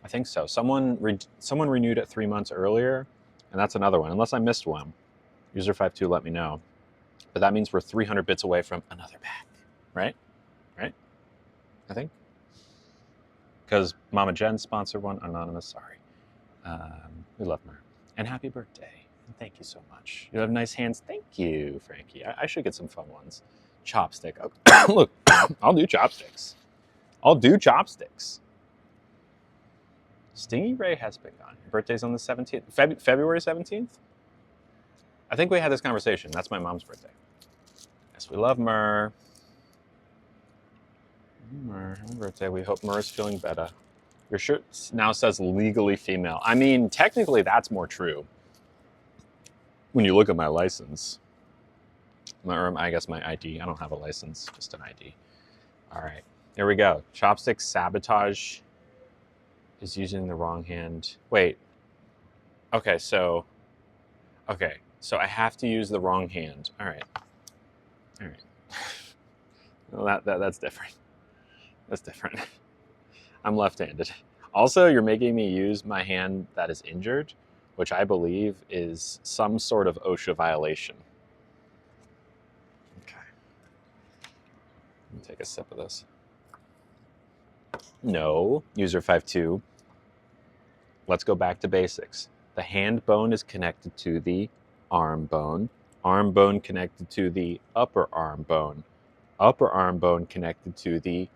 I think so. Someone renewed it 3 months earlier, and that's another one. Unless I missed one. User52 let me know. But that means we're 300 bits away from another pack, right? Right? I think. Because Mama Jen sponsored one. Anonymous, sorry. We love her. And happy birthday. And thank you so much. You have nice hands. Thank you, Frankie. I should get some fun ones. Chopstick. Oh, look, I'll do chopsticks. I'll do chopsticks. Stingy Ray has been gone. Your birthday's on the 17th. February 17th? I think we had this conversation. That's my mom's birthday. Yes, we love Mur. Mur, happy birthday. We hope Mur is feeling better. Your shirt now says legally female. I mean, technically that's more true. When you look at my license. Or I guess my ID. I don't have a license, just an ID. All right, here we go. Chopstick sabotage is using the wrong hand. Wait. Okay, so I have to use the wrong hand. All right. Well, that's different. That's different. I'm left-handed. Also, you're making me use my hand that is injured, which I believe is some sort of OSHA violation. Okay. Let me take a sip of this. No, user 52. Let's go back to basics. The hand bone is connected to the arm bone connected to the upper arm bone connected to the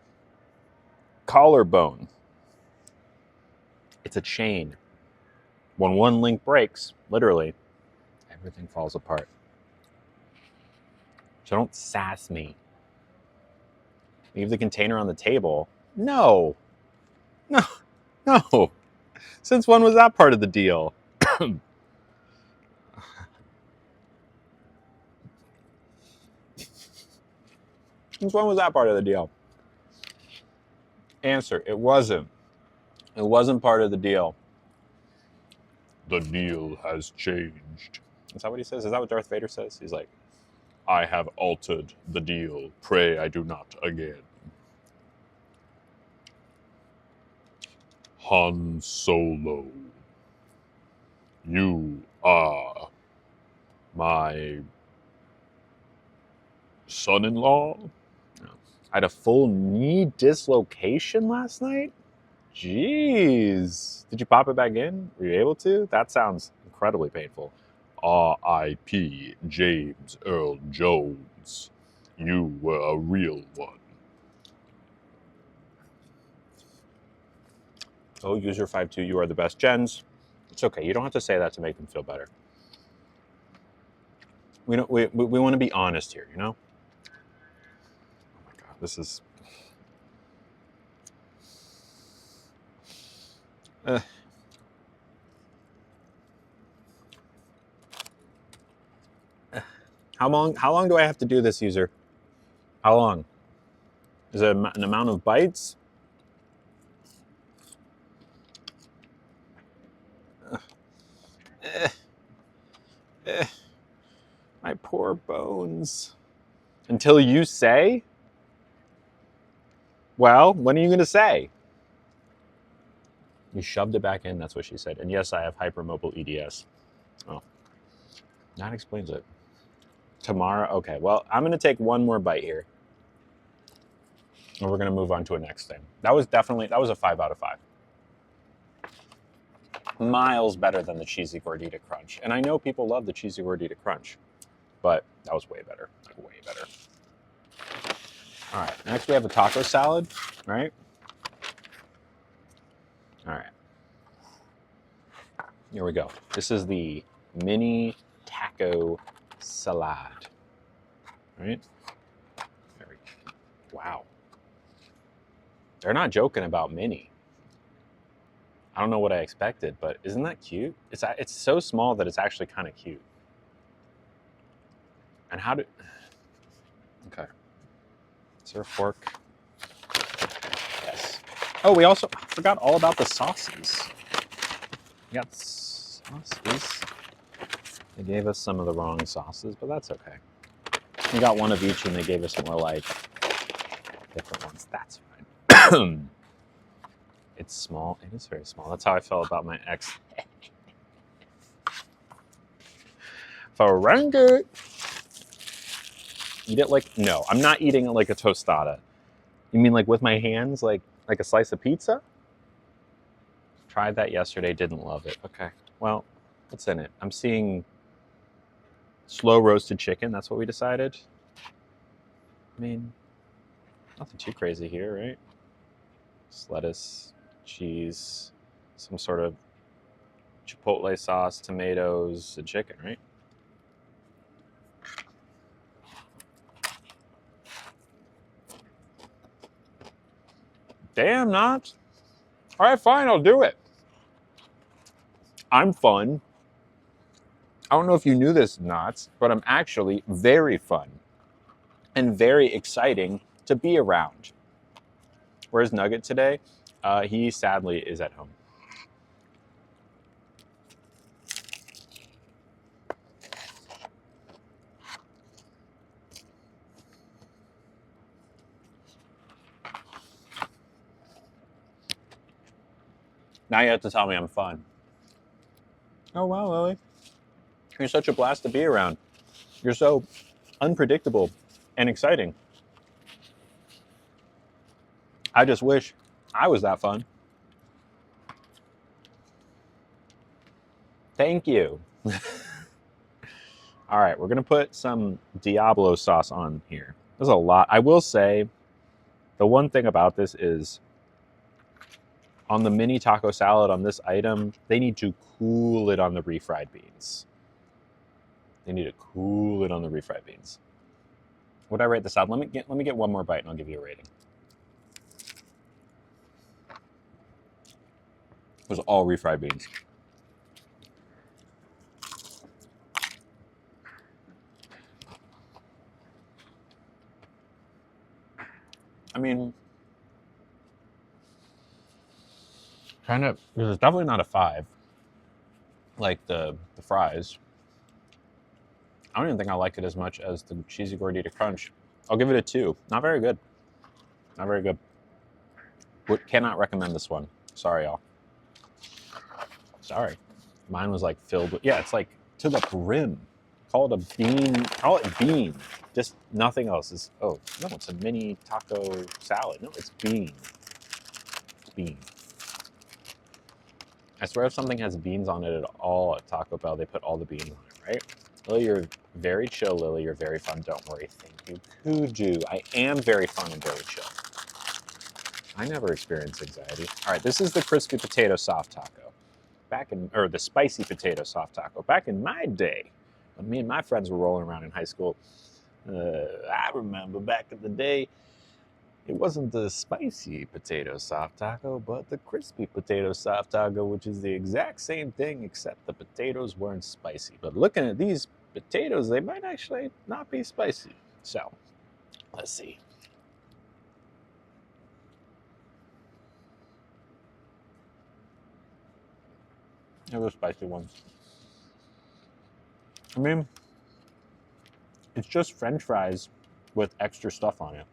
collarbone. It's a chain. When one link breaks, literally, everything falls apart. So don't sass me. Leave the container on the table. No. Since when was that part of the deal? Since when was that part of the deal? Answer, it wasn't. It wasn't part of the deal. The deal has changed. Is that what he says? Is that what Darth Vader says? He's like, I have altered the deal. Pray I do not again. Han Solo, you are my son-in-law? I had a full knee dislocation last night? Jeez. Did you pop it back in? Were you able to? That sounds incredibly painful. R.I.P. James Earl Jones. You were a real one. Oh, user 52, you are the best gens. It's okay. You don't have to say that to make them feel better. We want to be honest here, you know? Oh my God, this is... How long do I have to do this, user? How long? Is it an amount of bites? My poor bones. Until you say? Well, when are you going to say? You shoved it back in, that's what she said. And yes, I have hypermobile EDS. Oh, that explains it. Tomorrow? Okay, well, I'm going to take one more bite here. And we're going to move on to a next thing. That was a 5 out of 5. Miles better than the cheesy gordita crunch. And I know people love the cheesy gordita crunch, but that was way better, like way better. All right, next we have the taco salad, right? All right. Here we go. This is the mini taco salad, right? Wow. They're not joking about mini. I don't know what I expected, but isn't that cute? It's so small that it's actually kind of cute. And how do... Okay. Is there a fork? Yes. Oh, we also forgot all about the sauces. We got sauces. They gave us some of the wrong sauces, but that's okay. We got one of each and they gave us more like different ones. That's fine. It's small. It is very small. That's how I felt about my ex. Ferengi. Eat it like, no, I'm not eating it like a tostada. You mean like with my hands, like a slice of pizza? Tried that yesterday, didn't love it. Okay, well, what's in it? I'm seeing slow roasted chicken. That's what we decided. I mean, nothing too crazy here, right? Just lettuce, cheese, some sort of chipotle sauce, tomatoes, and chicken, right? Damn, not. All right, fine, I'll do it. I'm fun. I don't know if you knew this, Knots, but I'm actually very fun and very exciting to be around. Where's Nugget today? He sadly is at home. Now you have to tell me I'm fun. Oh, wow, Lily. You're such a blast to be around. You're so unpredictable and exciting. I just wish I was that fun. Thank you. All right, we're going to put some Diablo sauce on here. There's a lot. I will say the one thing about this is on the mini taco salad on this item, they need to cool it on the refried beans. They need to cool it on the refried beans. Would I rate this out? Let me get one more bite and I'll give you a rating. It was all refried beans. I mean, kind of, it's definitely not a 5 like the fries. I don't even think I like it as much as the cheesy gordita crunch. I'll give it a 2. Not very good. Not very good. Cannot recommend this one. Sorry, y'all. Sorry. Mine was like filled with, yeah, it's like to the brim. Call it a bean. Call it bean. Just nothing else. Oh, no, it's a mini taco salad. No, it's bean. It's bean. I swear if something has beans on it at all at Taco Bell, they put all the beans on it, right? Lily, you're very chill, Lily. You're very fun. Don't worry. Thank you. Kuju. I am very fun and very chill. I never experience anxiety. All right, this is the crispy potato soft taco. Or the spicy potato soft taco. Back in my day, when me and my friends were rolling around in high school, I remember back in the day, it wasn't the spicy potato soft taco, but the crispy potato soft taco, which is the exact same thing, except the potatoes weren't spicy. But looking at these potatoes, they might actually not be spicy. So, let's see. Here are the spicy ones. I mean, it's just French fries with extra stuff on it.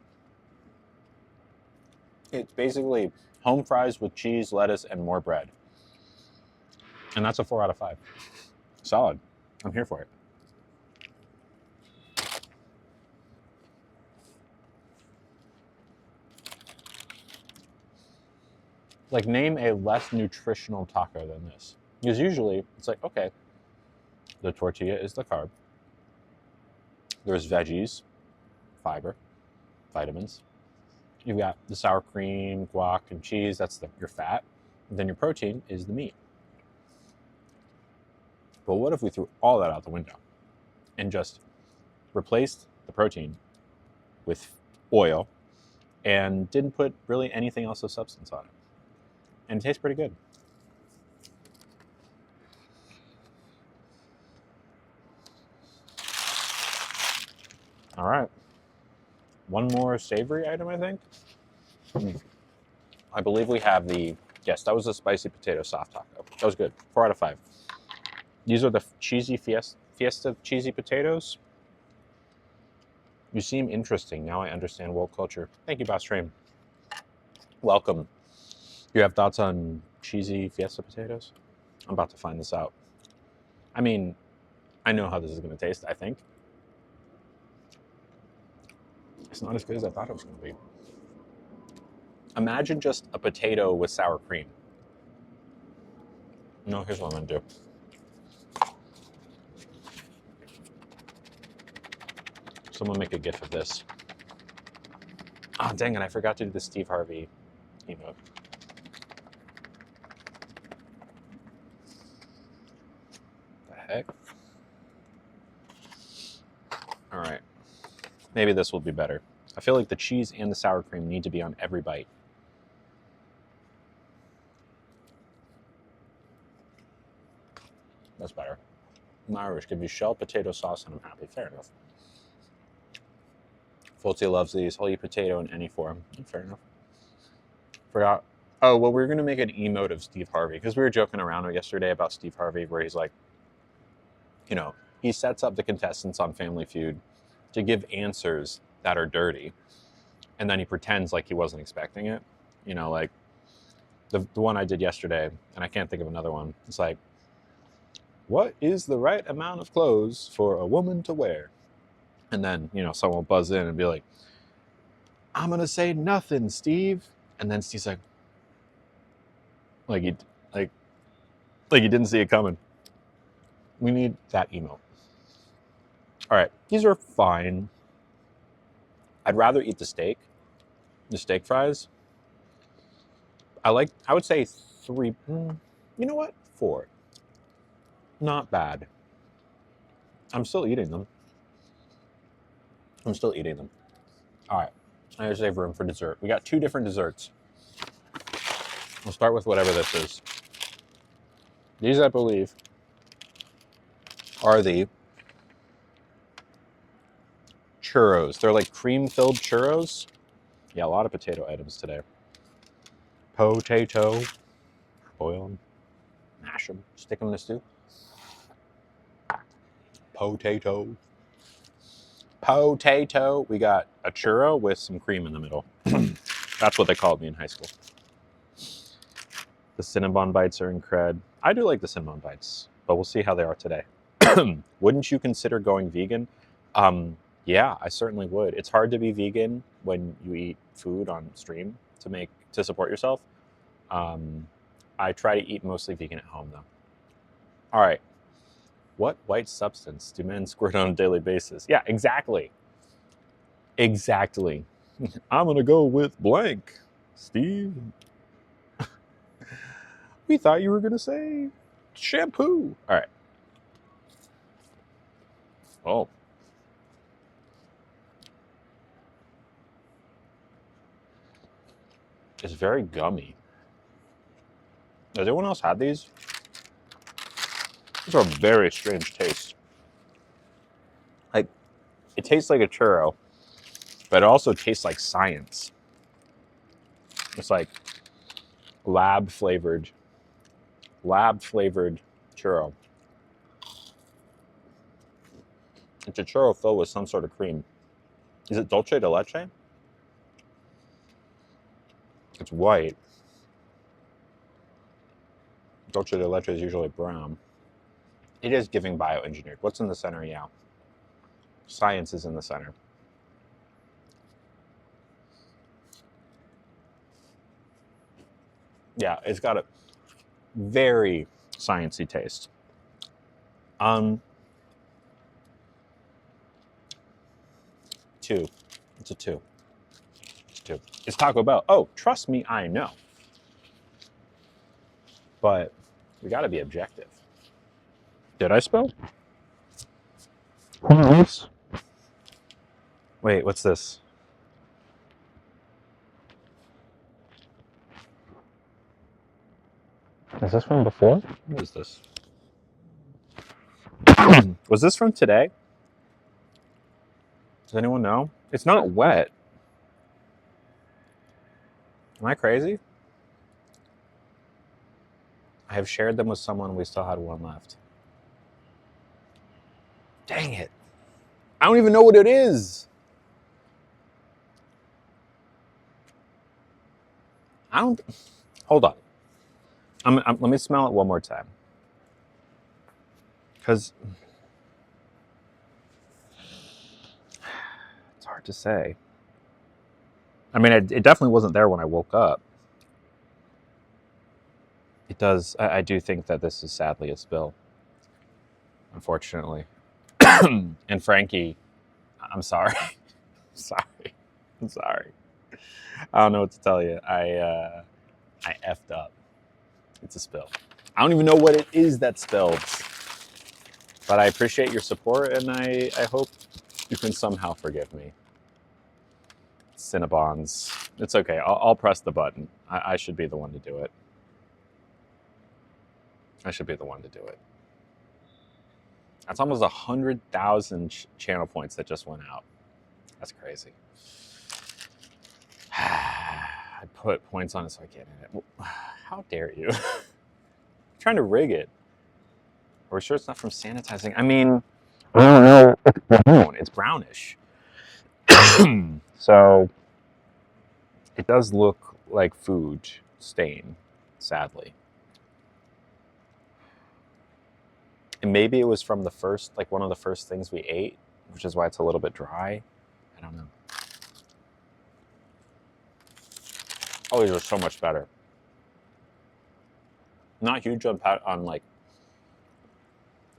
It's basically home fries with cheese, lettuce, and more bread. And that's a 4 out of 5. Solid. I'm here for it. Like, name a less nutritional taco than this. Because usually, it's like, okay, the tortilla is the carb. There's veggies, fiber, vitamins. You've got the sour cream, guac, and cheese. That's your fat. And then your protein is the meat. But what if we threw all that out the window and just replaced the protein with oil and didn't put really anything else of substance on it? And it tastes pretty good. All right. One more savory item, I think. I believe we have yes, that was the spicy potato soft taco. That was good. 4 out of 5. These are the cheesy fiesta cheesy potatoes. You seem interesting. Now I understand woke culture. Thank you, Boss Train. Welcome. You have thoughts on cheesy fiesta potatoes? I'm about to find this out. I mean, I know how this is going to taste, I think. It's not as good as I thought it was going to be. Imagine just a potato with sour cream. No, here's what I'm going to do. Someone make a gif of this. Oh, dang it, I forgot to do the Steve Harvey emote. The heck? All right. Maybe this will be better. I feel like the cheese and the sour cream need to be on every bite. That's better. I'm Irish. Give me shell potato sauce and I'm happy. Fair enough. Fulty loves these. I'll eat potato in any form. Fair enough. Forgot. Oh, well, we were going to make an emote of Steve Harvey because we were joking around yesterday about Steve Harvey where he's like, you know, he sets up the contestants on Family Feud to give answers that are dirty. And then he pretends like he wasn't expecting it. You know, like the one I did yesterday, and I can't think of another one. It's like, what is the right amount of clothes for a woman to wear? And then, you know, someone will buzz in and be like, I'm going to say nothing, Steve. And then Steve's like he didn't see it coming. We need that emote. All right, these are fine. I'd rather eat the steak fries. I would say 3, you know what? 4. Not bad. I'm still eating them. All right, I just save room for dessert. We got 2 different desserts. We'll start with whatever this is. These, I believe, are the churros. They're like cream-filled churros. Yeah, a lot of potato items today. Potato. Boil them. Mash them. Stick them in a stew. Potato. We got a churro with some cream in the middle. That's what they called me in high school. The Cinnabon bites are in cred. I do like the Cinnabon bites, but we'll see how they are today. Wouldn't you consider going vegan? Yeah, I certainly would. It's hard to be vegan when you eat food on stream to support yourself. I try to eat mostly vegan at home, though. All right. What white substance do men squirt on a daily basis? Yeah, exactly. Exactly. I'm going to go with blank, Steve. We thought you were going to say shampoo. All right. Oh. It's very gummy. Has anyone else had these? These are a very strange taste. Like, it tastes like a churro, but it also tastes like science. It's like lab flavored churro. It's a churro filled with some sort of cream. Is it dulce de leche? It's white. Dulce de leche is usually brown. It is giving bioengineered. What's in the center? Yeah. Science is in the center. Yeah, it's got a very sciencey taste. Two. It's a 2. It's 2. It's Taco Bell. Oh, trust me, I know. But we got to be objective. Did I spell? Wait, what's this? Is this from before? What is this? Was this from today? Does anyone know? It's not wet. Am I crazy? I have shared them with someone. We still had one left. Dang it. I don't even know what it is. Hold on. Let me smell it one more time. Because it's hard to say. I mean, it definitely wasn't there when I woke up. It does. I do think that this is sadly a spill, unfortunately. And Frankie, I'm sorry. Sorry. I'm sorry. I don't know what to tell you. I effed up. It's a spill. I don't even know what it is that spilled. But I appreciate your support, and I hope you can somehow forgive me. Cinnabons. It's okay. I'll press the button. I should be the one to do it. I should be the one to do it. That's almost 100,000 channel points that just went out. That's crazy. I put points on it so I get in it. How dare you? I'm trying to rig it. Are we sure it's not from sanitizing? I mean, I don't know. It's brown. It's brownish. So it does look like food stain, sadly. And maybe it was from the first, like one of the first things we ate, which is why it's a little bit dry. I don't know. Oh, these are so much better. Not huge on like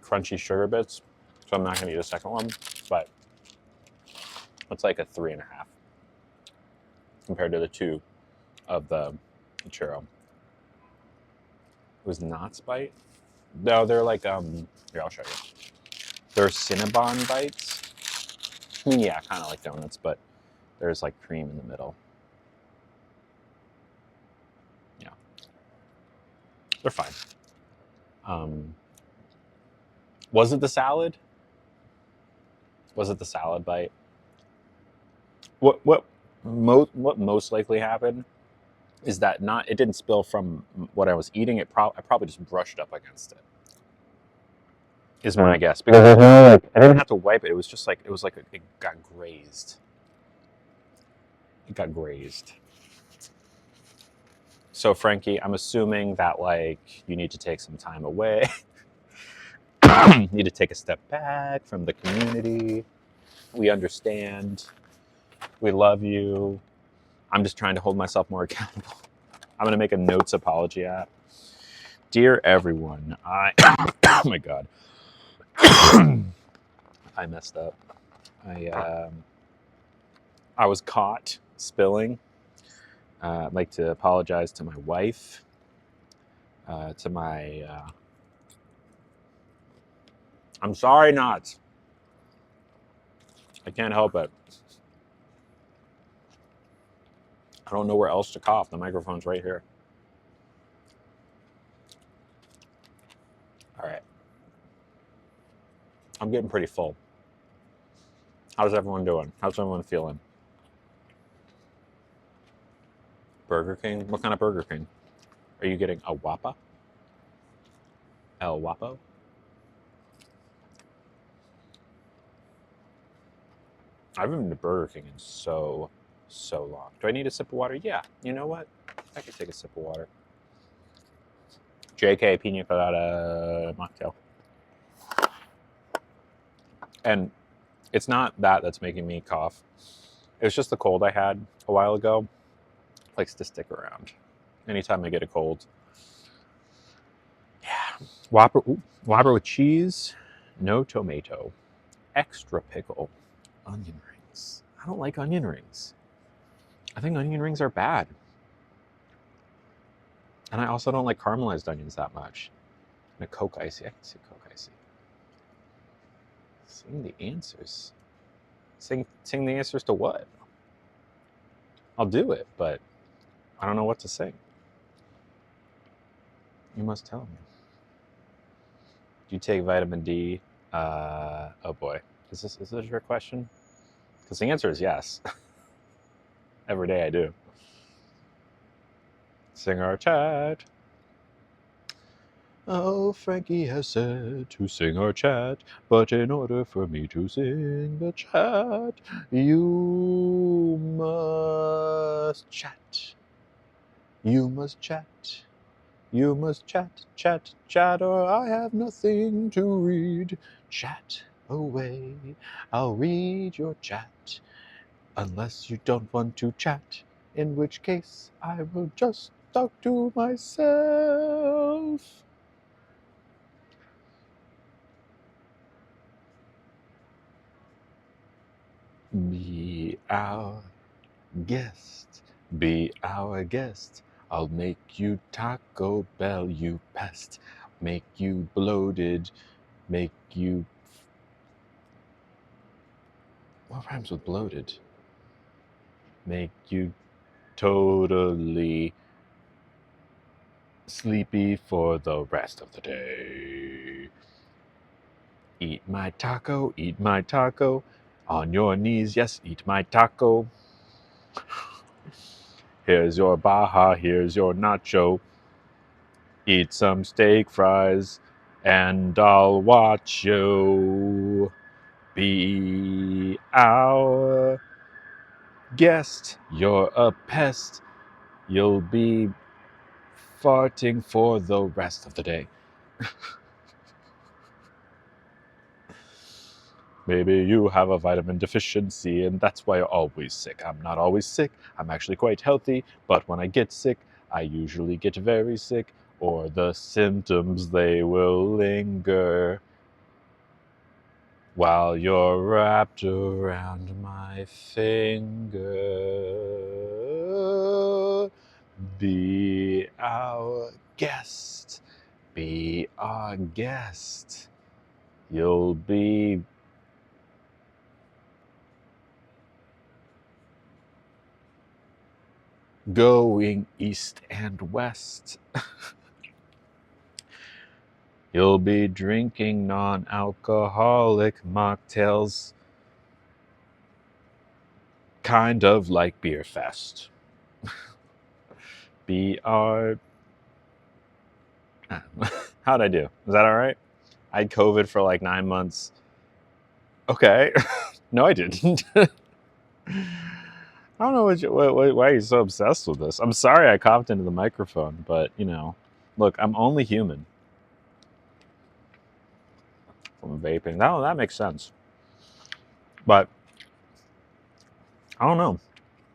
crunchy sugar bits, so I'm not going to eat a second one, but it's like a 3.5 compared to the 2 of the churro. It was Knott's Bite. No, they're like here, I'll show you. They're Cinnabon bites. I mean, yeah, kind of like donuts, but there's like cream in the middle. Yeah, they're fine. Was it the salad? Was it the salad bite? What most likely happened is that it didn't spill from what I was eating. I probably just brushed up against it. Is my guess, because I didn't have to wipe it. It was just like it got grazed. It got grazed. So Frankie, I'm assuming that like you need to take some time away. You need to take a step back from the community. We understand. We love you. I'm just trying to hold myself more accountable. I'm going to make a notes apology app. Dear everyone, oh my God. I messed up. I was caught spilling. I'd like to apologize to my wife, to my... I'm sorry, Knots. I can't help it. I don't know where else to cough. The microphone's right here. All right. I'm getting pretty full. How's everyone doing? How's everyone feeling? Burger King? What kind of Burger King? Are you getting a Whopper? El Guapo? I haven't been to Burger King in so long. Do I need a sip of water? Yeah. You know what? I could take a sip of water. JK Pina Colada mocktail. And it's not that's making me cough. It was just the cold I had a while ago. Likes to stick around anytime I get a cold. Yeah. Whopper with cheese, no tomato, extra pickle, onion rings. I don't like onion rings. I think onion rings are bad. And I also don't like caramelized onions that much. And a Coke Icy. I can see Coke Icy. Sing the answers. Sing the answers to what? I'll do it, but I don't know what to sing. You must tell me. Do you take vitamin D? Oh boy. Is this a trick question? Because the answer is yes. Every day I do. Sing our chat. Oh, Frankie has said to sing our chat, but in order for me to sing the chat, you must chat. You must chat. You must chat, or I have nothing to read. Chat away, I'll read your chat. Unless you don't want to chat, in which case I will just talk to myself. Be our guest, be our guest. I'll make you Taco Bell, you pest. Make you bloated, make you. What rhymes with bloated? Make you totally sleepy for the rest of the day. Eat my taco, eat my taco. On your knees, yes, eat my taco. Here's your Baja, here's your nacho. Eat some steak fries, and I'll watch you. Be our guest. You're a pest. You'll be farting for the rest of the day. Maybe you have a vitamin deficiency and that's why you're always sick. I'm not always sick. I'm actually quite healthy. But when I get sick, I usually get very sick, or the symptoms, they will linger while you're wrapped around my finger. Be our guest. Be our guest. You'll be going east and west. You'll be drinking non-alcoholic mocktails, kind of like Beer Fest. Be our... How'd I do? Is that all right? I had COVID for like 9 months. Okay. No, I didn't. I don't know why you're so obsessed with this. I'm sorry I coughed into the microphone, but, you know, look, I'm only human. From vaping. That makes sense. But, I don't know.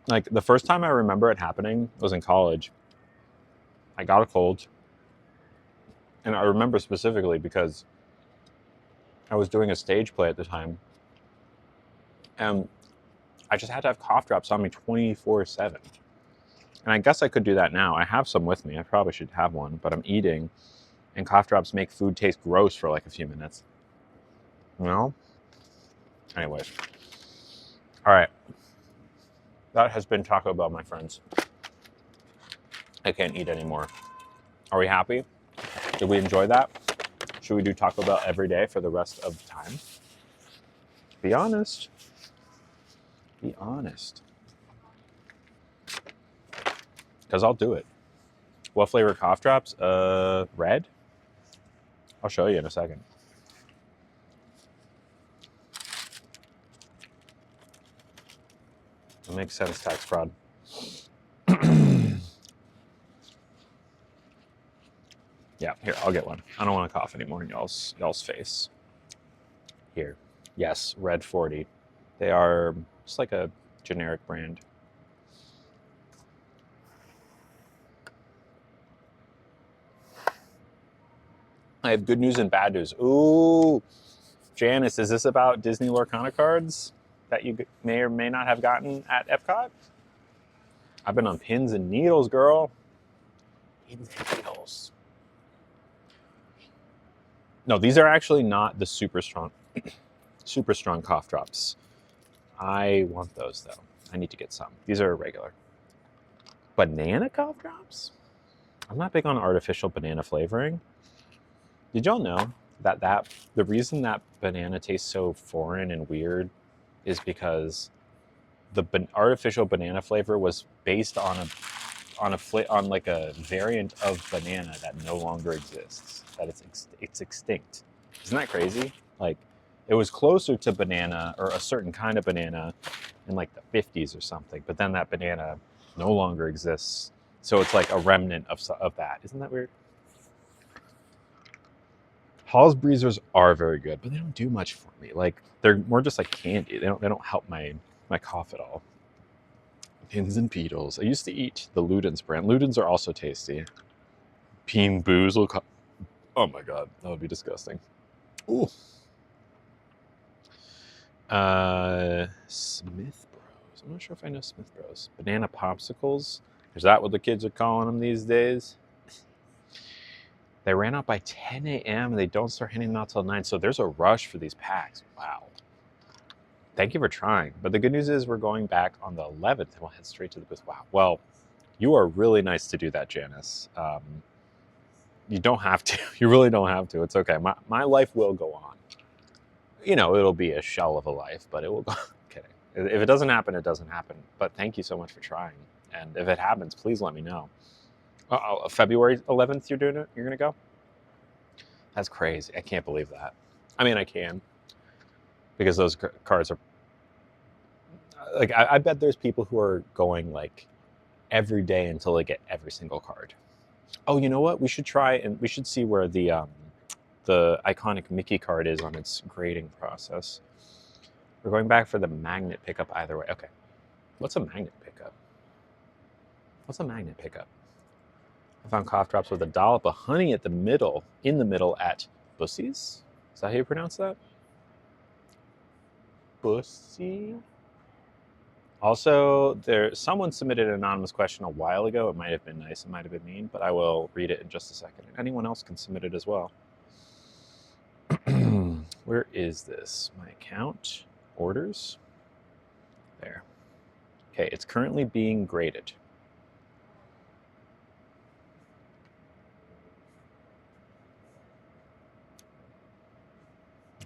Like, the first time I remember it happening was in college. I got a cold. And I remember specifically because I was doing a stage play at the time. And I just had to have cough drops on me 24/7. And I guess I could do that now. I have some with me. I probably should have one, but I'm eating, and cough drops make food taste gross for like a few minutes. You know? Anyways. All right. That has been Taco Bell, my friends. I can't eat anymore. Are we happy? Did we enjoy that? Should we do Taco Bell every day for the rest of the time? Be honest. Be honest. Because I'll do it. What flavor cough drops? Red? I'll show you in a second. It makes sense, tax fraud. Yeah, here, I'll get one. I don't want to cough anymore in y'all's face. Here. Yes, Red 40. They are just like a generic brand. I have good news and bad news. Ooh, Janice, is this about Disney Lorcana cards that you may or may not have gotten at Epcot? I've been on pins and needles, girl. Pins and needles. No, these are actually not the super strong cough drops. I want those though. I need to get some. These are regular. Banana cough drops? I'm not big on artificial banana flavoring. Did y'all know that the reason that banana tastes so foreign and weird is because the artificial banana flavor was based on like a variant of banana that no longer exists. That it's extinct. Isn't that crazy? Like, it was closer to banana or a certain kind of banana in like the 50s or something, but then that banana no longer exists. So it's like a remnant of that. Isn't that weird? Hall's Breezers are very good, but they don't do much for me. Like, they're more just like candy. They don't help my my cough at all. Pins and Beetles. I used to eat the Ludens brand. Ludens are also tasty. Bean Boozle. Oh my god, that would be disgusting. Ooh. Smith Bros. I'm not sure if I know Smith Bros. Banana popsicles. Is that what the kids are calling them these days? They ran out by 10 a.m. and they don't start handing them out till 9. So there's a rush for these packs. Wow. Thank you for trying. But the good news is we're going back on the 11th and we'll head straight to the booth. Wow. Well, you are really nice to do that, Janice. You don't have to. You really don't have to. It's okay. My life will go on. You know, it'll be a shell of a life, but it will go. Kidding. If it doesn't happen, it doesn't happen. But thank you so much for trying. And if it happens, please let me know. February 11th, you're doing it? You're going to go? That's crazy. I can't believe that. I mean, I can. Because those cards are... Like, I bet there's people who are going, like, every day until they get every single card. Oh, you know what? We should try and we should see where the iconic Mickey card is on its grading process. We're going back for the magnet pickup either way. Okay. What's a magnet pickup? What's a magnet pickup? I found cough drops with a dollop of honey in the middle at Bussie's. Is that how you pronounce that? Bussie? Also, someone submitted an anonymous question a while ago. It might have been nice, it might have been mean, but I will read it in just a second. Anyone else can submit it as well. Where is this? My account, orders. There. Okay, it's currently being graded.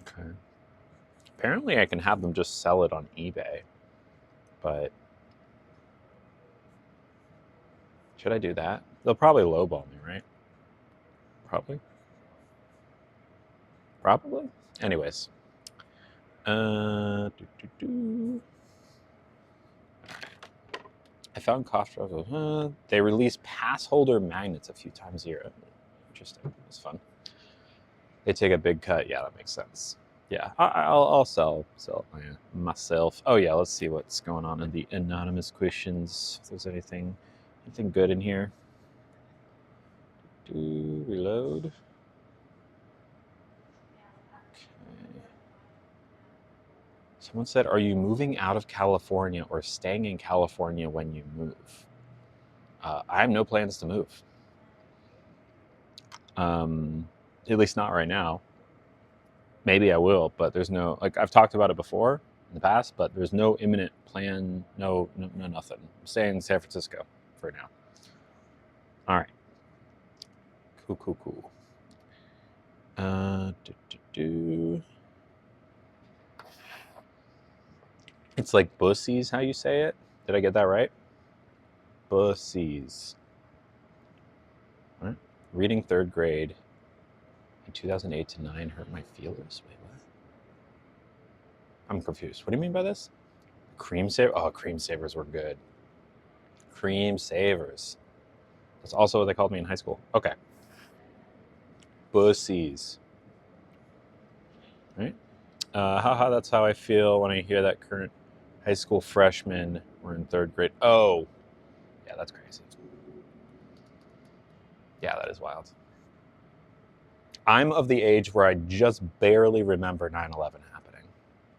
Okay. Apparently I can have them just sell it on eBay, but should I do that? They'll probably lowball me, right? Probably. Anyways. I found cough drops. They release pass holder magnets a few times a year. Interesting. It's fun. They take a big cut. Yeah, that makes sense. Yeah, I'll sell myself. Oh yeah, let's see what's going on in the anonymous questions. If there's anything good in here. Do reload. Okay. Someone said, "Are you moving out of California or staying in California when you move?" I have no plans to move. At least not right now. Maybe I will, but there's no, like, I've talked about it before in the past, but there's no imminent plan, no nothing. I'm staying in San Francisco for now. All right. Cool. It's like Bussie's, how you say it? Did I get that right? Bussie's. All right. Reading third grade in 2008 to 9 hurt my feelers. Wait, what? I'm confused. What do you mean by this? Cream Saver? Oh, Cream Savers were good. Cream Savers. That's also what they called me in high school. Okay. Bussie's. Right? Haha, that's how I feel when I hear that current high school freshmen were in third grade. Oh, yeah, that's crazy. Yeah, that is wild. I'm of the age where I just barely remember 9/11 happening.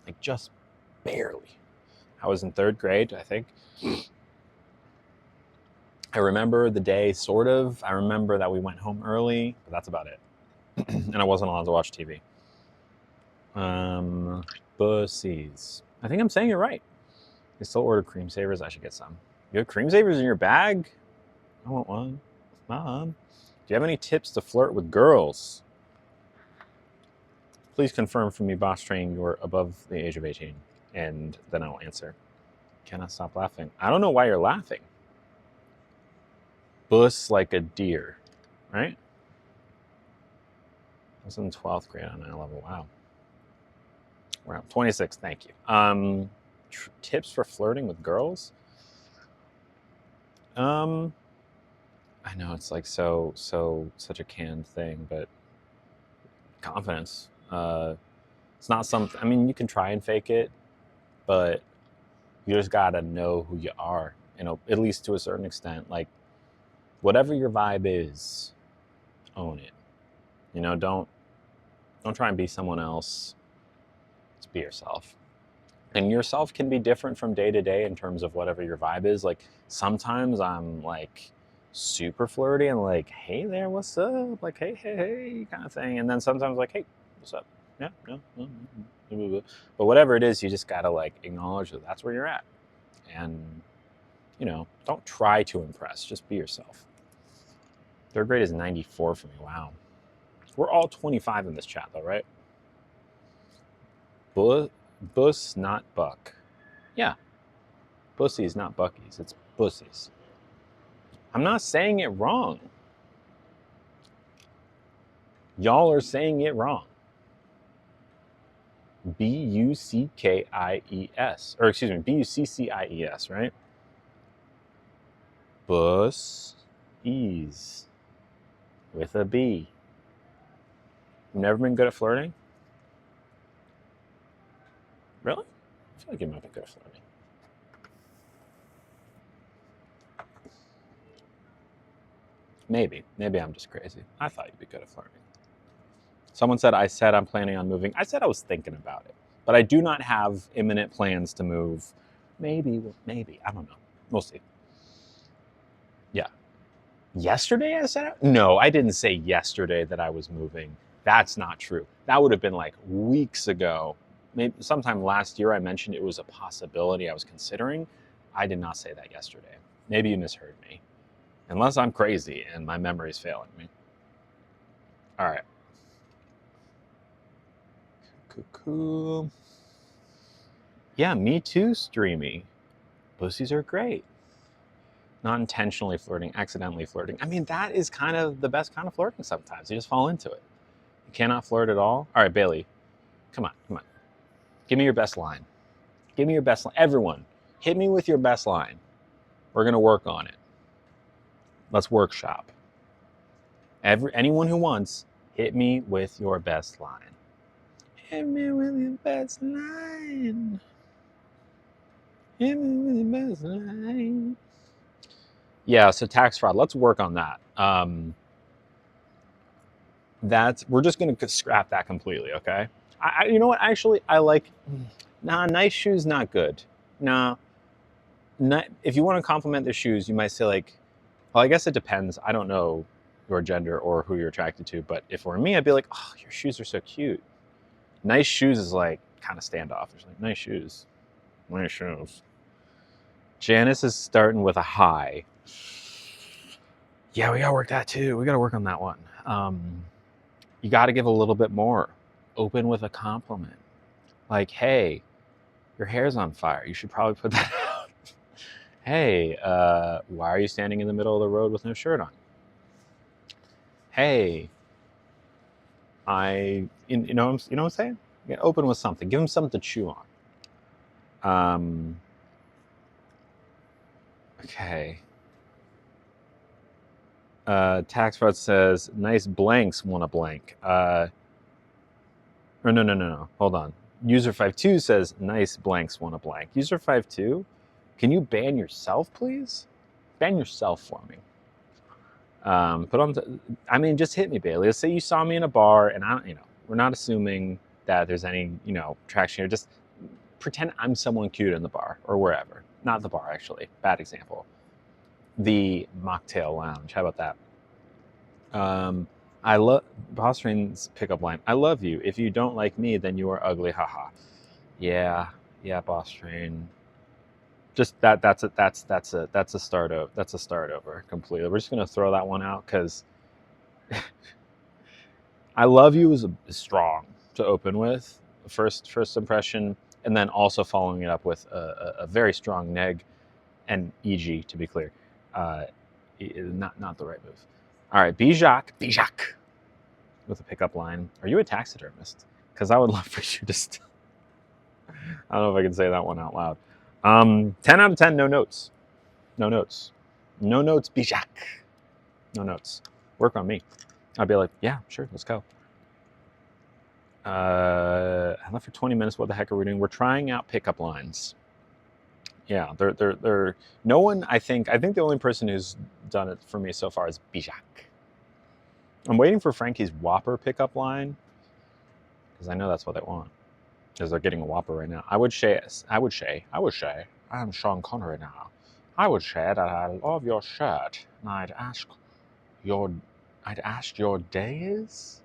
Like, just barely. I was in third grade, I think. I remember the day, sort of. I remember that we went home early, but that's about it. And I wasn't allowed to watch TV. Bussie's. I think I'm saying it right. I still order Cream Savers. I should get some. You have Cream Savers in your bag? I want one. Mom, do you have any tips to flirt with girls? Please confirm for me, Boss Train, you're above the age of 18. And then I'll answer. Cannot stop laughing. I don't know why you're laughing. Bus like a deer, right? I was in 12th grade on 9/11. Wow. Wow. 26, thank you. Tips for flirting with girls? I know it's like such a canned thing, but confidence. It's not something, I mean, you can try and fake it, but You just gotta know who you are, you know, at least to a certain extent. Like, whatever your vibe is, own it. You know, don't try and be someone else. Just be yourself. And yourself can be different from day to day in terms of whatever your vibe is. Like, sometimes I'm like super flirty and like, hey there, what's up? Like, hey, kind of thing. And then sometimes like, hey, what's up? Yeah, no, no, no, no, no. But whatever it is, you just gotta like acknowledge that that's where you're at. And, you know, don't try to impress, just be yourself. Third grade is 94 for me. Wow. We're all 25 in this chat though, right? Bus, not buck. Yeah. Bussies, not buckies. It's bussies. I'm not saying it wrong. Y'all are saying it wrong. Buckies. Or excuse me, Buccies, right? Bus ease with a B. You've never been good at flirting? Really? I feel like you might be good at flirting. Maybe I'm just crazy. I thought you'd be good at flirting. Someone said I'm planning on moving. I said I was thinking about it, but I do not have imminent plans to move. Maybe, I don't know. We'll see. Yeah. Yesterday I said no, I didn't say yesterday that I was moving. That's not true. That would have been like weeks ago. Maybe sometime last year I mentioned it was a possibility I was considering. I did not say that yesterday. Maybe you misheard me. Unless I'm crazy and my memory's failing me. All right. Cool. Yeah, me too, Streamy. Pussies are great. Not intentionally flirting, accidentally flirting. I mean, that is kind of the best kind of flirting sometimes. You just fall into it. You cannot flirt at all. All right, Bailey, come on. Give me your best line. Give me your best line. Everyone, hit me with your best line. We're going to work on it. Let's workshop. Anyone who wants, hit me with your best line. Hit me with your best line. Hit me with your best line. Yeah, so tax fraud. Let's work on that. We're just gonna scrap that completely, okay? You know what? Actually, I like. Nah, nice shoes, not good. Nah, if you want to compliment the shoes, you might say like, well, I guess it depends. I don't know your gender or who you're attracted to, but if it were me, I'd be like, oh, your shoes are so cute. Nice shoes is like kind of standoffish. Like, nice shoes. Janice is starting with a high. Yeah, we gotta work that too. We gotta work on that one. You gotta give a little bit more. Open with a compliment. Like, hey, your hair's on fire. You should probably put that out. Hey, why are you standing in the middle of the road with no shirt on? Hey, you know what I'm saying? Get open with something. Give them something to chew on. Okay. Tax fraud says, nice blanks, want a blank. No. Hold on. User52 says, nice blanks, want a blank. User52, can you ban yourself, please? Ban yourself for me. Just hit me, Bailey. Let's say you saw me in a bar, and we're not assuming that there's any, attraction here. Just pretend I'm someone cute in the bar or wherever. Not the bar, actually. Bad example. The mocktail lounge. How about that? I love Boss Train's pickup line. I love you. If you don't like me, then you are ugly. Haha. Yeah, Boss Train. Just that's a start over completely. We're just gonna throw that one out because I love you is strong to open with first impression, and then also following it up with a very strong neg and EG, to be clear. Not the right move. All right, Bijak with a pickup line. Are you a taxidermist? Because I would love for you to I don't know if I can say that one out loud. 10 out of 10, no notes. No notes, Bijak. No notes. Work on me. I'd be like, yeah, sure, let's go. I left for 20 minutes. What the heck are we doing? We're trying out pickup lines. Yeah, they're no one. I think the only person who's done it for me so far is Bijak. I'm waiting for Frankie's Whopper pickup line because I know that's what they want. Because they're getting a Whopper right now. I would say. I'm Sean Connery now. I would say that I love your shirt, and I'd ask your day is.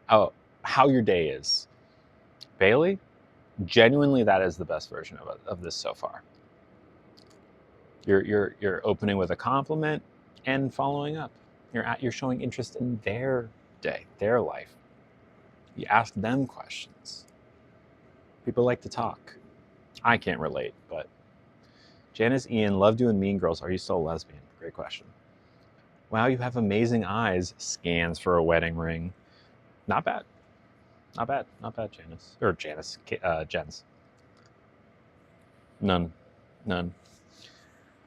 Oh, how your day is, Bailey. Genuinely, that is the best version of this so far. You're opening with a compliment and following up. You're showing interest in their day, their life. You ask them questions. People like to talk. I can't relate, but Janice Ian, loved you in Mean Girls. Are you still a lesbian? Great question. Wow, you have amazing eyes. Scans for a wedding ring. Not bad. Not bad. Not bad, Janice. Or Janice. Jens. None.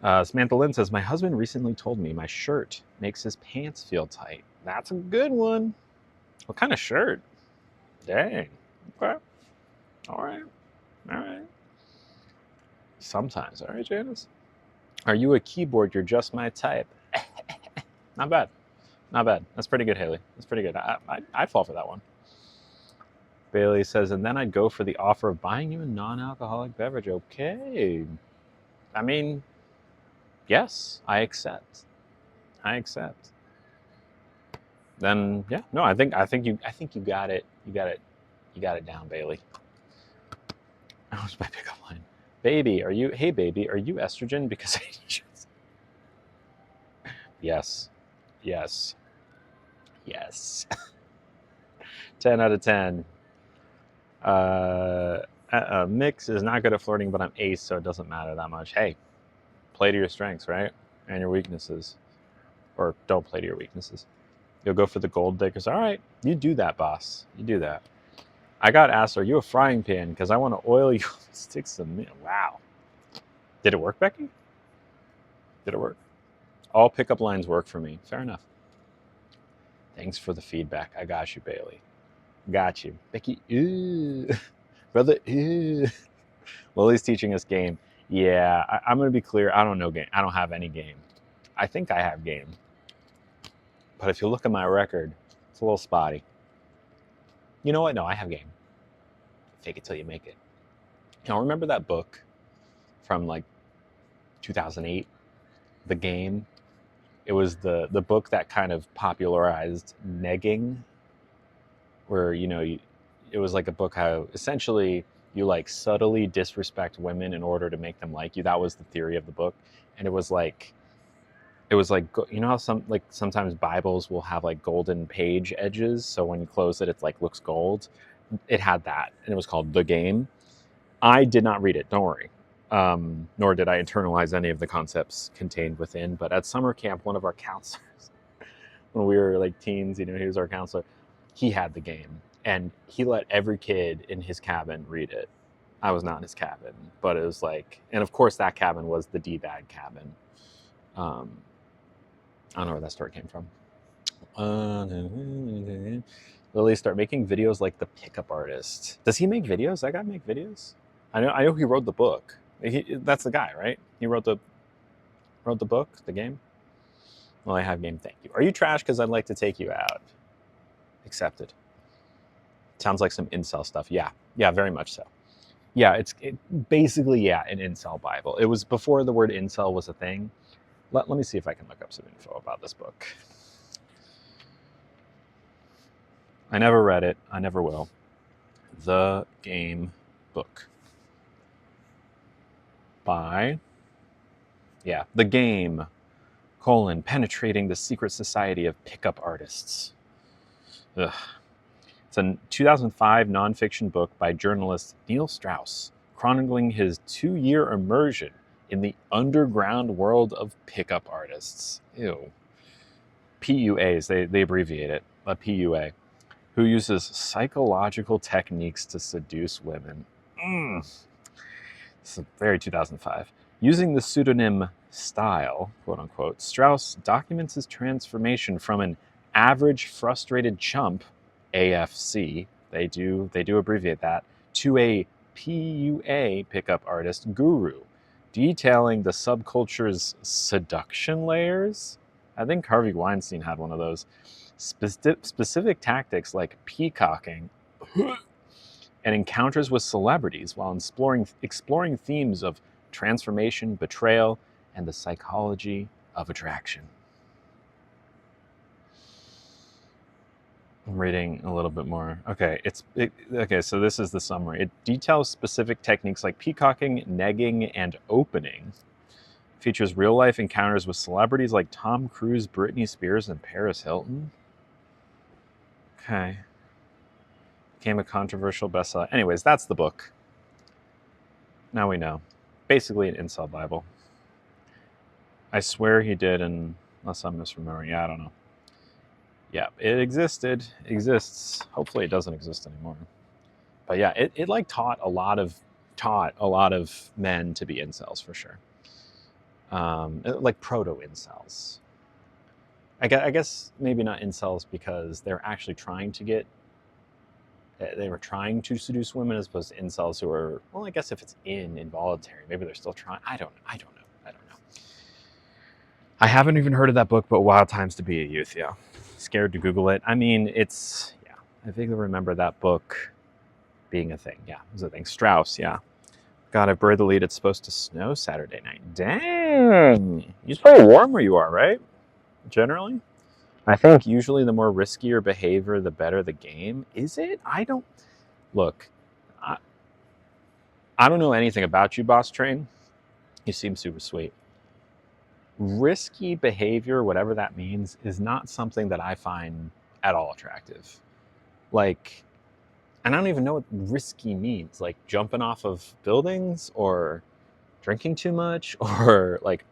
Samantha Lynn says, my husband recently told me my shirt makes his pants feel tight. That's a good one. What kind of shirt? Dang. Okay. All right. Sometimes. All right, Janice. Are you a keyboard? You're just my type. Not bad. That's pretty good, Haley. That's pretty good. I'd fall for that one. Bailey says, and then I'd go for the offer of buying you a non-alcoholic beverage. Okay. I mean, yes, I accept. Then yeah, no, I think you got it. You got it down, Bailey. That was my pickup line. Baby, hey baby, are you estrogen? Because I need you. Yes. 10 out of 10. Mix is not good at flirting, but I'm ace, so it doesn't matter that much. Hey, play to your strengths, right? And your weaknesses. Or don't play to your weaknesses. You'll go for the gold diggers. All right, you do that, boss. You do that. I got asked, are you a frying pan? Because I want to oil you sticks of meat. Wow. Did it work, Becky? Did it work? All pickup lines work for me. Fair enough. Thanks for the feedback. I got you, Bailey. Got you. Becky, ew. Brother, ew. Lily's teaching us game. Yeah, I'm going to be clear. I don't know game. I don't have any game. I think I have game. But if you look at my record, it's a little spotty. You know what? No, I have game. Fake it till you make it. Remember that book from like 2008? The Game? It was the book that kind of popularized negging, where, it was like a book how essentially you like subtly disrespect women in order to make them like you. That was the theory of the book. And it was like, how sometimes Bibles will have like golden page edges. So when you close it, it's like looks gold. It had that, and it was called The Game. I did not read it. Don't worry. Nor did I internalize any of the concepts contained within. But at summer camp, one of our counselors, when we were like teens, he was our counselor. He had The Game, and he let every kid in his cabin read it. I was not in his cabin, but it was like, and of course that cabin was the D-bag cabin. I don't know where that story came from. Lily, start making videos like the pickup artist. Does he make videos? That guy make videos? I know he wrote the book. That's the guy, right? He wrote the book, The Game. Well, I have game. Thank you. Are you trash? Because I'd like to take you out. Accepted. Sounds like some incel stuff. Yeah, very much so. Yeah, it's basically an incel Bible. It was before the word incel was a thing. Let me see if I can look up some info about this book. I never read it. I never will. The Game book. By, The Game, penetrating the secret society of pickup artists. Ugh. It's a 2005 nonfiction book by journalist Neil Strauss, chronicling his 2-year immersion in the underground world of pickup artists. Ew. PUAs, they abbreviate it, a PUA, who uses psychological techniques to seduce women. This is very 2005. Using the pseudonym Style, quote unquote, Strauss documents his transformation from an average frustrated chump, AFC, they do abbreviate that, to a PUA pickup artist guru, detailing the subculture's seduction layers. I think Harvey Weinstein had one of those. Specific tactics like peacocking and encounters with celebrities while exploring themes of transformation, betrayal, and the psychology of attraction. I'm reading a little bit more. Okay, okay, so this is the summary. It details specific techniques like peacocking, negging, and opening. It features real-life encounters with celebrities like Tom Cruise, Britney Spears, and Paris Hilton. Okay. Became a controversial bestseller. Anyways, that's the book. Now we know. Basically an incel Bible. I swear he did, unless I'm misremembering. Yeah, I don't know. Yeah, it exists. Hopefully it doesn't exist anymore. But yeah, it like taught a lot of men to be incels for sure. Like proto-incels. I guess maybe not incels because they're actually trying to seduce women, as opposed to incels who are, well, I guess if it's involuntary, maybe they're still trying. I don't know. I haven't even heard of that book, but Wild Times to Be a Youth. Yeah, scared to Google it. I mean, I vaguely remember that book being a thing. Yeah, it was a thing. Strauss. Yeah. God, I've buried the lead. It's supposed to snow Saturday night. Dang, it's pretty warm where you are, right? Generally. I think usually the more riskier behavior, the better the game. Is it? I don't know anything about you, Boss Train. You seem super sweet. Risky behavior, whatever that means, is not something that I find at all attractive. Like, and I don't even know what risky means. Like jumping off of buildings, or drinking too much, or like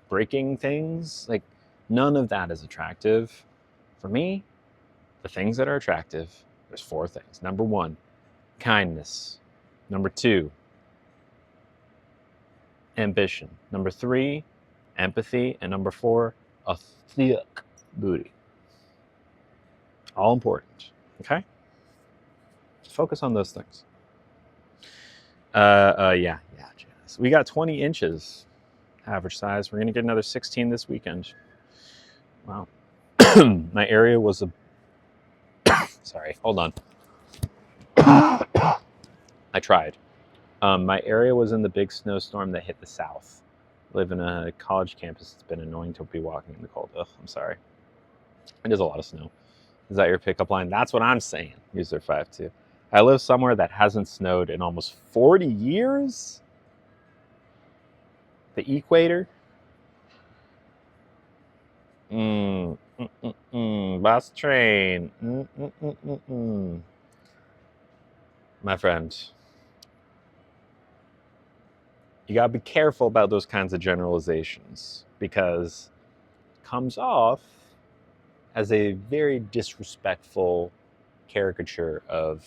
breaking things. Like, none of that is attractive. For me, the things that are attractive, there's 4 things. Number 1, kindness. Number 2, ambition. Number 3, empathy. And number 4, a thick booty. All important. Okay? Just focus on those things. Yeah, Janice. We got 20 inches average size. We're going to get another 16 this weekend. Wow. My area was sorry, hold on. I tried. My area was in the big snowstorm that hit the south. I live in a college campus. It's been annoying to be walking in the cold. Ugh, I'm sorry. It is a lot of snow. Is that your pickup line? That's what I'm saying. User 52. I live somewhere that hasn't snowed in almost 40 years. The equator. Bus train. My friend, you gotta be careful about those kinds of generalizations, because it comes off as a very disrespectful caricature of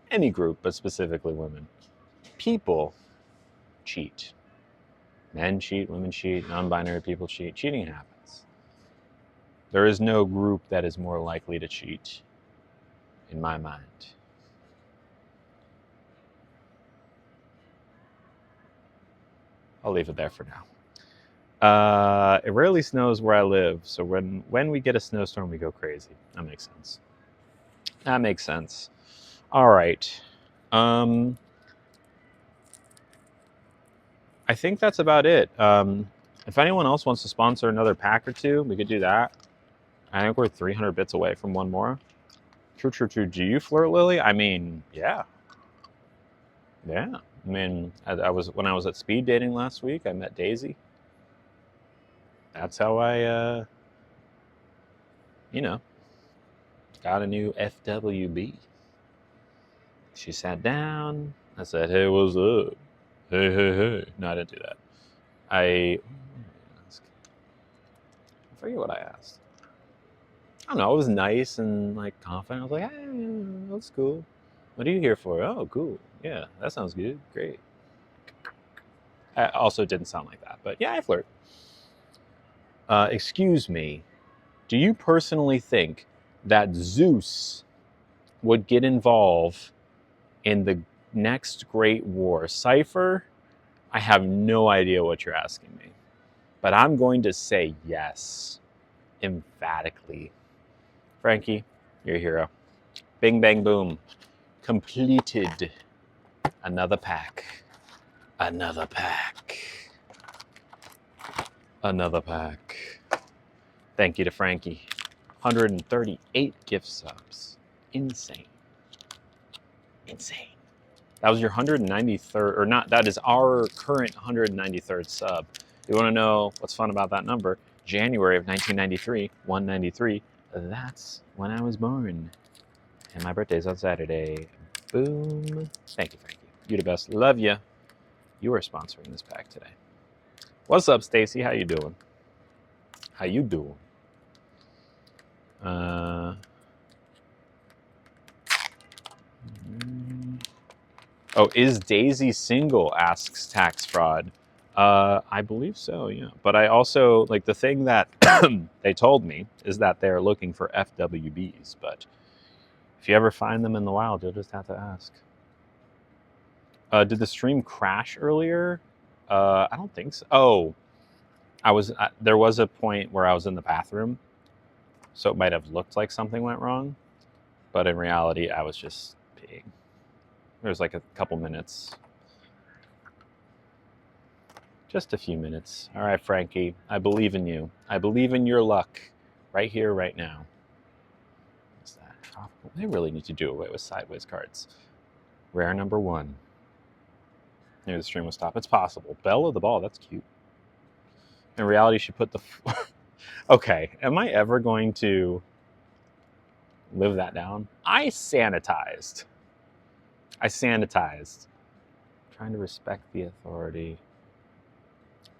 any group, but specifically women. People cheat. Men cheat, women cheat, non-binary people cheat. Cheating happens. There is no group that is more likely to cheat, in my mind. I'll leave it there for now. It rarely snows where I live, so when we get a snowstorm, we go crazy. That makes sense. All right. I think that's about it. If anyone else wants to sponsor another pack or two, we could do that. I think we're 300 bits away from one more. True. Do you flirt, Lily? I mean, yeah. Yeah. I mean, when I was at speed dating last week, I met Daisy. That's how I, got a new FWB. She sat down. I said, "Hey, what's up? Hey. No, I didn't do that. I forget what I asked. I don't know. I was nice and like confident. I was like, "Hey, that's cool. What are you here for?" "Oh, cool. Yeah, that sounds good. Great." I also didn't sound like that, but yeah, I flirt. Excuse me. Do you personally think that Zeus would get involved in the next Great War? Cypher, I have no idea what you're asking me, but I'm going to say yes, emphatically. Frankie, you're a hero. Bing, bang, boom. Completed. Another pack. Another pack. Another pack. Thank you to Frankie. 138 gift subs. Insane. Insane. That was your 193rd, or not, that is our current 193rd sub. You want to know what's fun about that number? January of 1993, 193, that's when I was born. And my birthday's on Saturday. Boom. Thank you, Frankie. You the best. Love you. You are sponsoring this pack today. What's up, Stacy? How you doing? How you doing? Oh, is Daisy single? Asks Tax Fraud. I believe so, yeah. But I also, like, the thing that they told me is that they're looking for FWBs. But if you ever find them in the wild, you'll just have to ask. Did the stream crash earlier? I don't think so. Oh, there was a point where I was in the bathroom, so it might have looked like something went wrong, but in reality, I was just peeing. There was like a couple minutes. Just a few minutes. All right, Frankie, I believe in you. I believe in your luck right here, right now. What's that? They really need to do away with sideways cards. Rare number 1. Maybe the stream will stop. It's possible. Belle of the Ball, that's cute. In reality, she put the... Okay, am I ever going to live that down? I sanitized. Trying to respect the authority.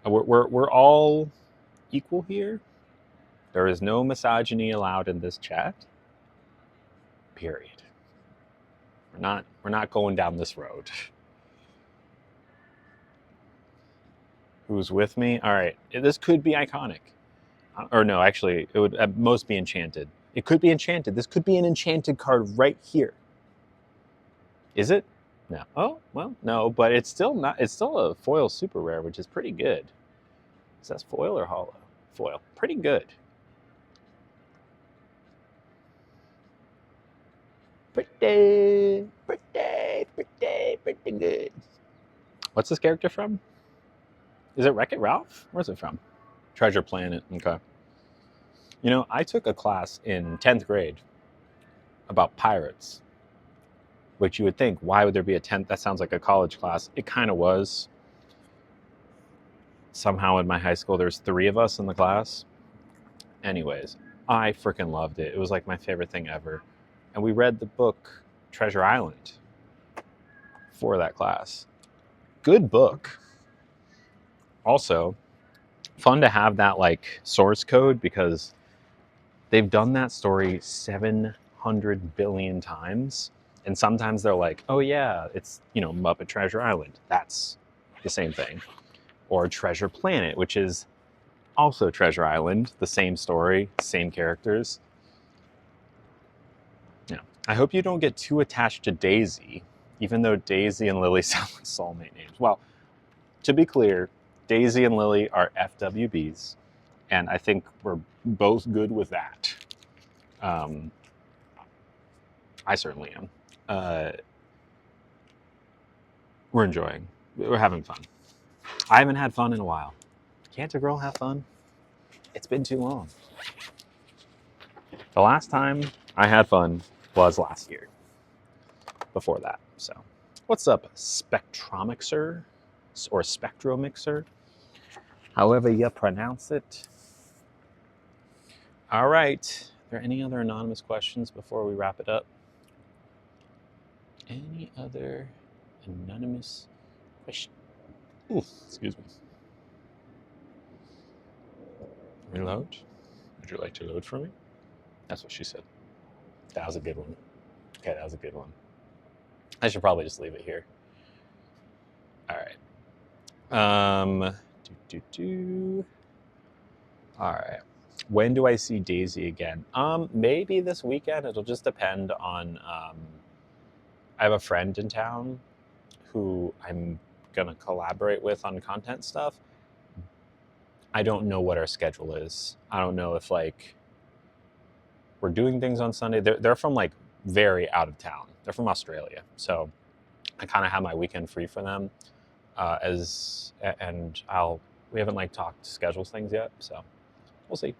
We're all equal here. There is no misogyny allowed in this chat. Period. We're not going down this road. Who's with me? All right, this could be iconic. Or no, actually, it would at most be enchanted. It could be enchanted. This could be an enchanted card right here. Is it? No. Oh, well, no, but it's still not. It's still a foil super rare, which is pretty good. Is that foil or hollow? Foil. Pretty good. Pretty good. What's this character from? Is it Wreck-It Ralph? Where's it from? Treasure Planet. Okay. You know, I took a class in 10th grade about pirates, which you would think, why would there be a 10th? That sounds like a college class. It kind of was. Somehow in my high school, there's 3 of us in the class. Anyways, I freaking loved it. It was like my favorite thing ever. And we read the book Treasure Island for that class. Good book. Also, fun to have that like source code because they've done that story 700 billion times. And sometimes they're like, oh yeah, it's, you know, Muppet Treasure Island. That's the same thing. Or Treasure Planet, which is also Treasure Island. The same story, same characters. Yeah. I hope you don't get too attached to Daisy, even though Daisy and Lily sound like soulmate names. Well, to be clear, Daisy and Lily are FWBs, and I think we're both good with that. I certainly am. We're enjoying. We're having fun. I haven't had fun in a while. Can't a girl have fun? It's been too long. The last time I had fun was last year. Before that, so. What's up, Spectromixer? Or Spectromixer? However you pronounce it. All right. Are there any other anonymous questions before we wrap it up? Any other anonymous question? Ooh, excuse me. Reload? Would you like to load for me? That's what she said. That was a good one. Okay, that was a good one. I should probably just leave it here. All right. All right. When do I see Daisy again? Maybe this weekend. It'll just depend on. I have a friend in town who I'm gonna collaborate with on content stuff, I don't know what our schedule is. I don't know if like we're doing things on Sunday. They're from like very out of town. They're from Australia, so I kind of have my weekend free for them. We haven't like talked schedules things yet, so we'll see.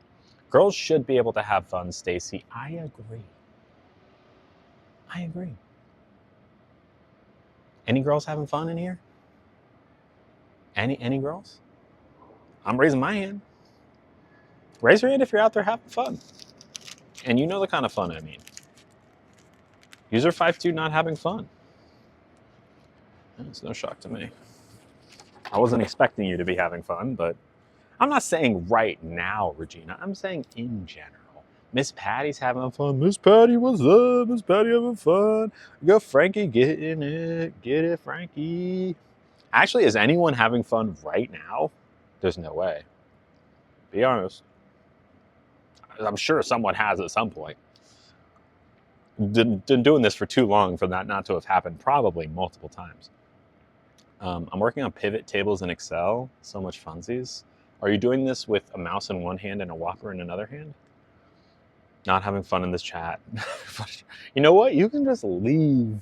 Girls should be able to have fun, Stacy. I agree. I agree. Any girls having fun in here? Any girls? I'm raising my hand. Raise your hand if you're out there having fun. And you know the kind of fun I mean. User 52 not having fun. It's no shock to me. I wasn't expecting you to be having fun, but I'm not saying right now, Regina. I'm saying in general. Miss Patty's having fun. Miss Patty, what's up? Miss Patty having fun. We got Frankie getting it. Get it, Frankie. Actually, is anyone having fun right now? There's no way. Be honest. I'm sure someone has at some point. Been doing this for too long for that not to have happened probably multiple times. I'm working on pivot tables in Excel. So much funsies. Are you doing this with a mouse in one hand and a Whopper in another hand? Not having fun in this chat. You know what? You can just leave.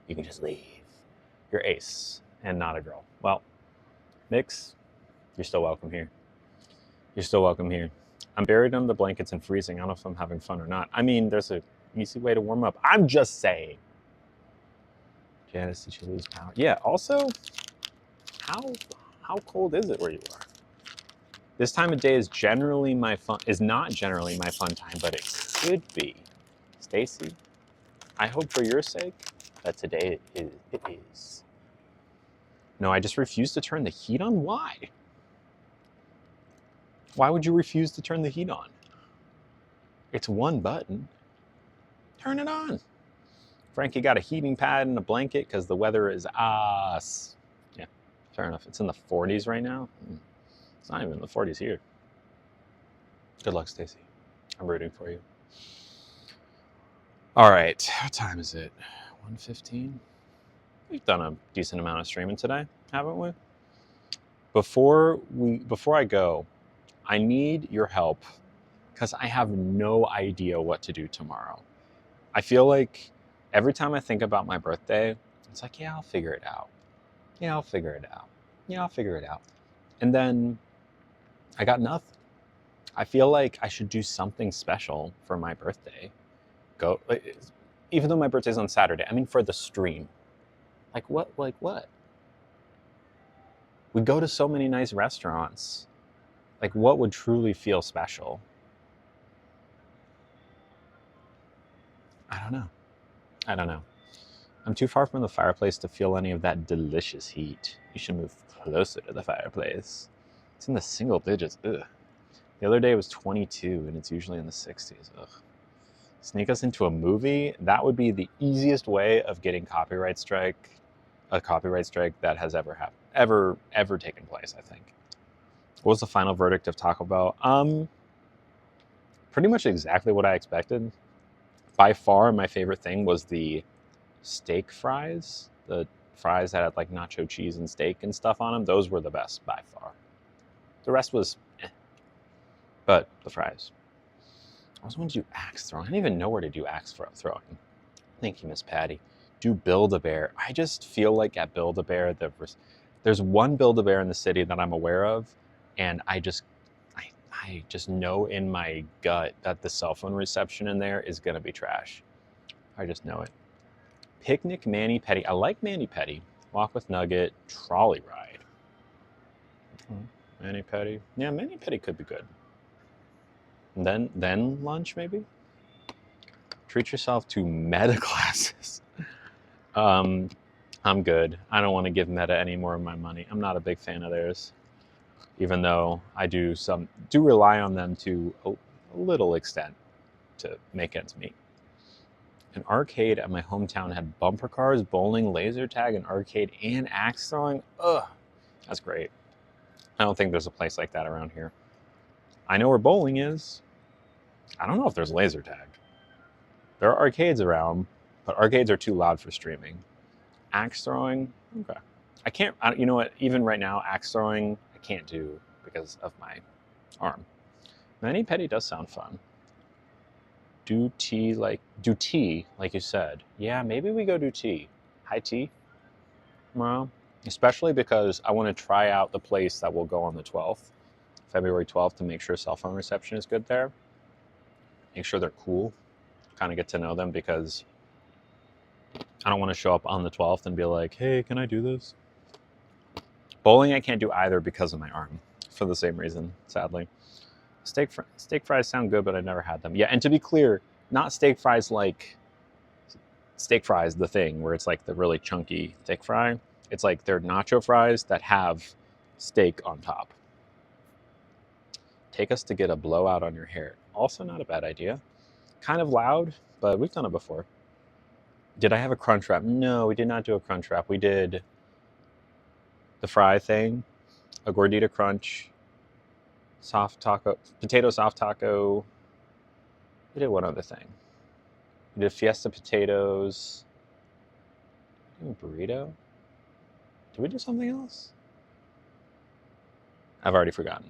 You can just leave. You're ace and not a girl. Well, Mix, you're still welcome here. You're still welcome here. I'm buried under the blankets and freezing. I don't know if I'm having fun or not. I mean, there's an easy way to warm up. I'm just saying. Janice, did you lose power? Yeah, also, how cold is it where you are? This time of day is not generally my fun time, but it could be. Stacy, I hope for your sake that today it is. No, I just refuse to turn the heat on. Why? Why would you refuse to turn the heat on? It's one button. Turn it on. Frankie got a heating pad and a blanket because the weather is yeah, fair enough. It's in the 40s right now. It's not even in the 40s here. Good luck, Stacy. I'm rooting for you. All right, what time is it? 1:15? We've done a decent amount of streaming today, haven't we? Before I go, I need your help because I have no idea what to do tomorrow. I feel like every time I think about my birthday, it's like, yeah, I'll figure it out. Yeah, I'll figure it out. Yeah, I'll figure it out. And then I got nothing. I feel like I should do something special for my birthday. Even though my birthday's on Saturday, I mean for the stream. Like what? We go to so many nice restaurants. Like what would truly feel special? I don't know. I'm too far from the fireplace to feel any of that delicious heat. You should move closer to the fireplace. It's in the single digits. Ugh. The other day it was 22 and it's usually in the 60s. Ugh. Sneak us into a movie? That would be the easiest way of getting a copyright strike that has ever taken place, I think. What was the final verdict of Taco Bell? Pretty much exactly what I expected. By far, my favorite thing was the steak fries. The fries that had like nacho cheese and steak and stuff on them. Those were the best by far. The rest was but the fries. I was going to do axe throwing. I didn't even know where to do axe throwing. Thank you, Miss Patty. Do Build-A-Bear. I just feel like at Build-A-Bear, there's one Build-A-Bear in the city that I'm aware of, and I just know in my gut that the cell phone reception in there is going to be trash. I just know it. Picnic Mani Petty. I like Mani Petty. Walk with Nugget. Trolley ride. Mani Petty. Yeah, Mani Petty could be good. And then lunch maybe? Treat yourself to Meta classes. I'm good. I don't want to give Meta any more of my money. I'm not a big fan of theirs. Even though I do rely on them to a little extent to make ends meet. An arcade at my hometown had bumper cars, bowling, laser tag, an arcade, and axe throwing. Ugh, that's great. I don't think there's a place like that around here. I know where bowling is. I don't know if there's laser tag. There are arcades around, but arcades are too loud for streaming. Axe throwing, okay. I can't, you know what, even right now, axe throwing, I can't do because of my arm. Mani-pedi does sound fun. Do tea like you said. Yeah, maybe we go do tea. High tea tomorrow. Especially because I want to try out the place that will go on the 12th, February 12th, to make sure cell phone reception is good there. Make sure they're cool. Kind of get to know them because I don't want to show up on the 12th and be like, hey, can I do this? Bowling I can't do either because of my arm, for the same reason, sadly. Steak fries sound good, but I never had them. Yeah, and to be clear, not steak fries like steak fries, the thing, where it's like the really chunky thick fry. It's like they're nacho fries that have steak on top. Take us to get a blowout on your hair. Also not a bad idea. Kind of loud, but we've done it before. Did I have a crunch wrap? No, we did not do a crunch wrap. We did the fry thing, a gordita crunch, soft taco, potato soft taco. We did one other thing. We did fiesta potatoes. A burrito. Did we do something else? I've already forgotten.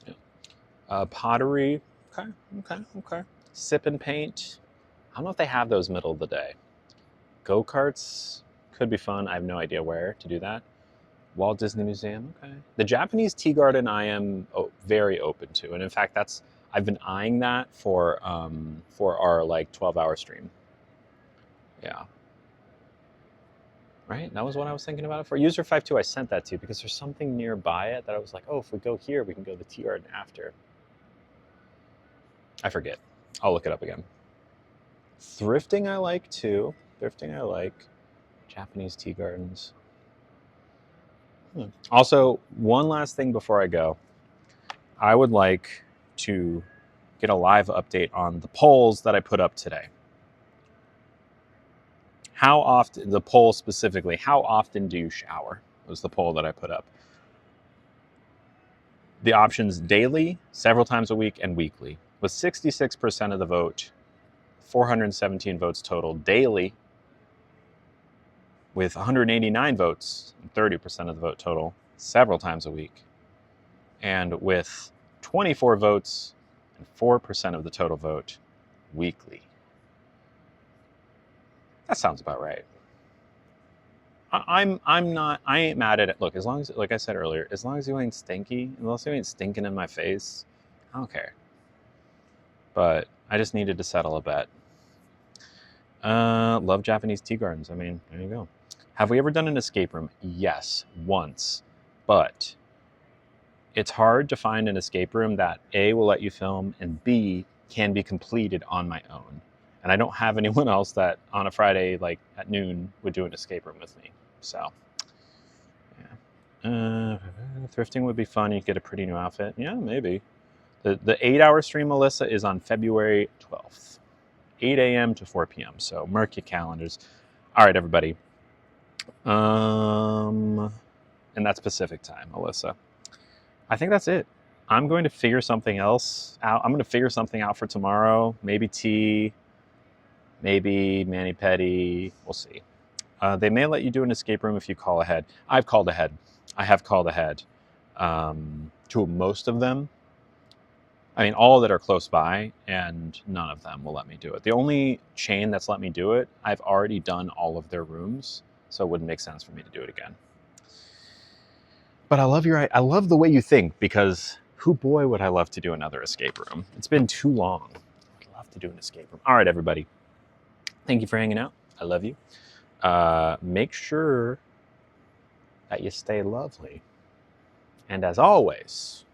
Yeah. Pottery. Okay. Sip and paint. I don't know if they have those middle of the day. Go-karts could be fun. I have no idea where to do that. Walt Disney Museum. Okay. The Japanese tea garden I am very open to, and in fact, I've been eyeing that for our like 12-hour stream. Yeah. Right? That was what I was thinking about it for. User 52, I sent that to because there's something nearby it that I was like, oh, if we go here, we can go to the tea garden after. I forget. I'll look it up again. Thrifting I like too. Thrifting I like. Japanese tea gardens. Also, one last thing before I go. I would like to get a live update on the polls that I put up today. How often, the poll specifically, how often do you shower? Was the poll that I put up. The options daily, several times a week, and weekly. With 66% of the vote, 417 votes total daily, with 189 votes, 30% of the vote total, several times a week. And with 24 votes and 4% of the total vote, weekly. That sounds about right. I ain't mad at it. Look, as long as, like I said earlier, as long as you ain't stinky, unless you ain't stinking in my face, I don't care. But I just needed to settle a bet. Love Japanese tea gardens. I mean, there you go. Have we ever done an escape room? Yes, once. But it's hard to find an escape room that A, will let you film, and B, can be completed on my own. And I don't have anyone else that on a Friday, like at noon, would do an escape room with me. So, yeah. Thrifting would be fun. You'd get a pretty new outfit. Yeah, maybe. The 8-hour stream, Melissa, is on February 12th. 8 a.m. to 4 p.m. So mark your calendars. All right, everybody. And that's Pacific time, Alyssa. I think that's it. I'm going to figure something else out. I'm going to figure something out for tomorrow. Maybe tea, maybe mani-pedi. We'll see. They may let you do an escape room if you call ahead. I've called ahead. I have called ahead to most of them. I mean, all that are close by, and none of them will let me do it. The only chain that's let me do it, I've already done all of their rooms, so it wouldn't make sense for me to do it again. But I love the way you think, because boy, would I love to do another escape room. It's been too long. I'd love to do an escape room. All right, everybody. Thank you for hanging out. I love you. Make sure that you stay lovely. And as always,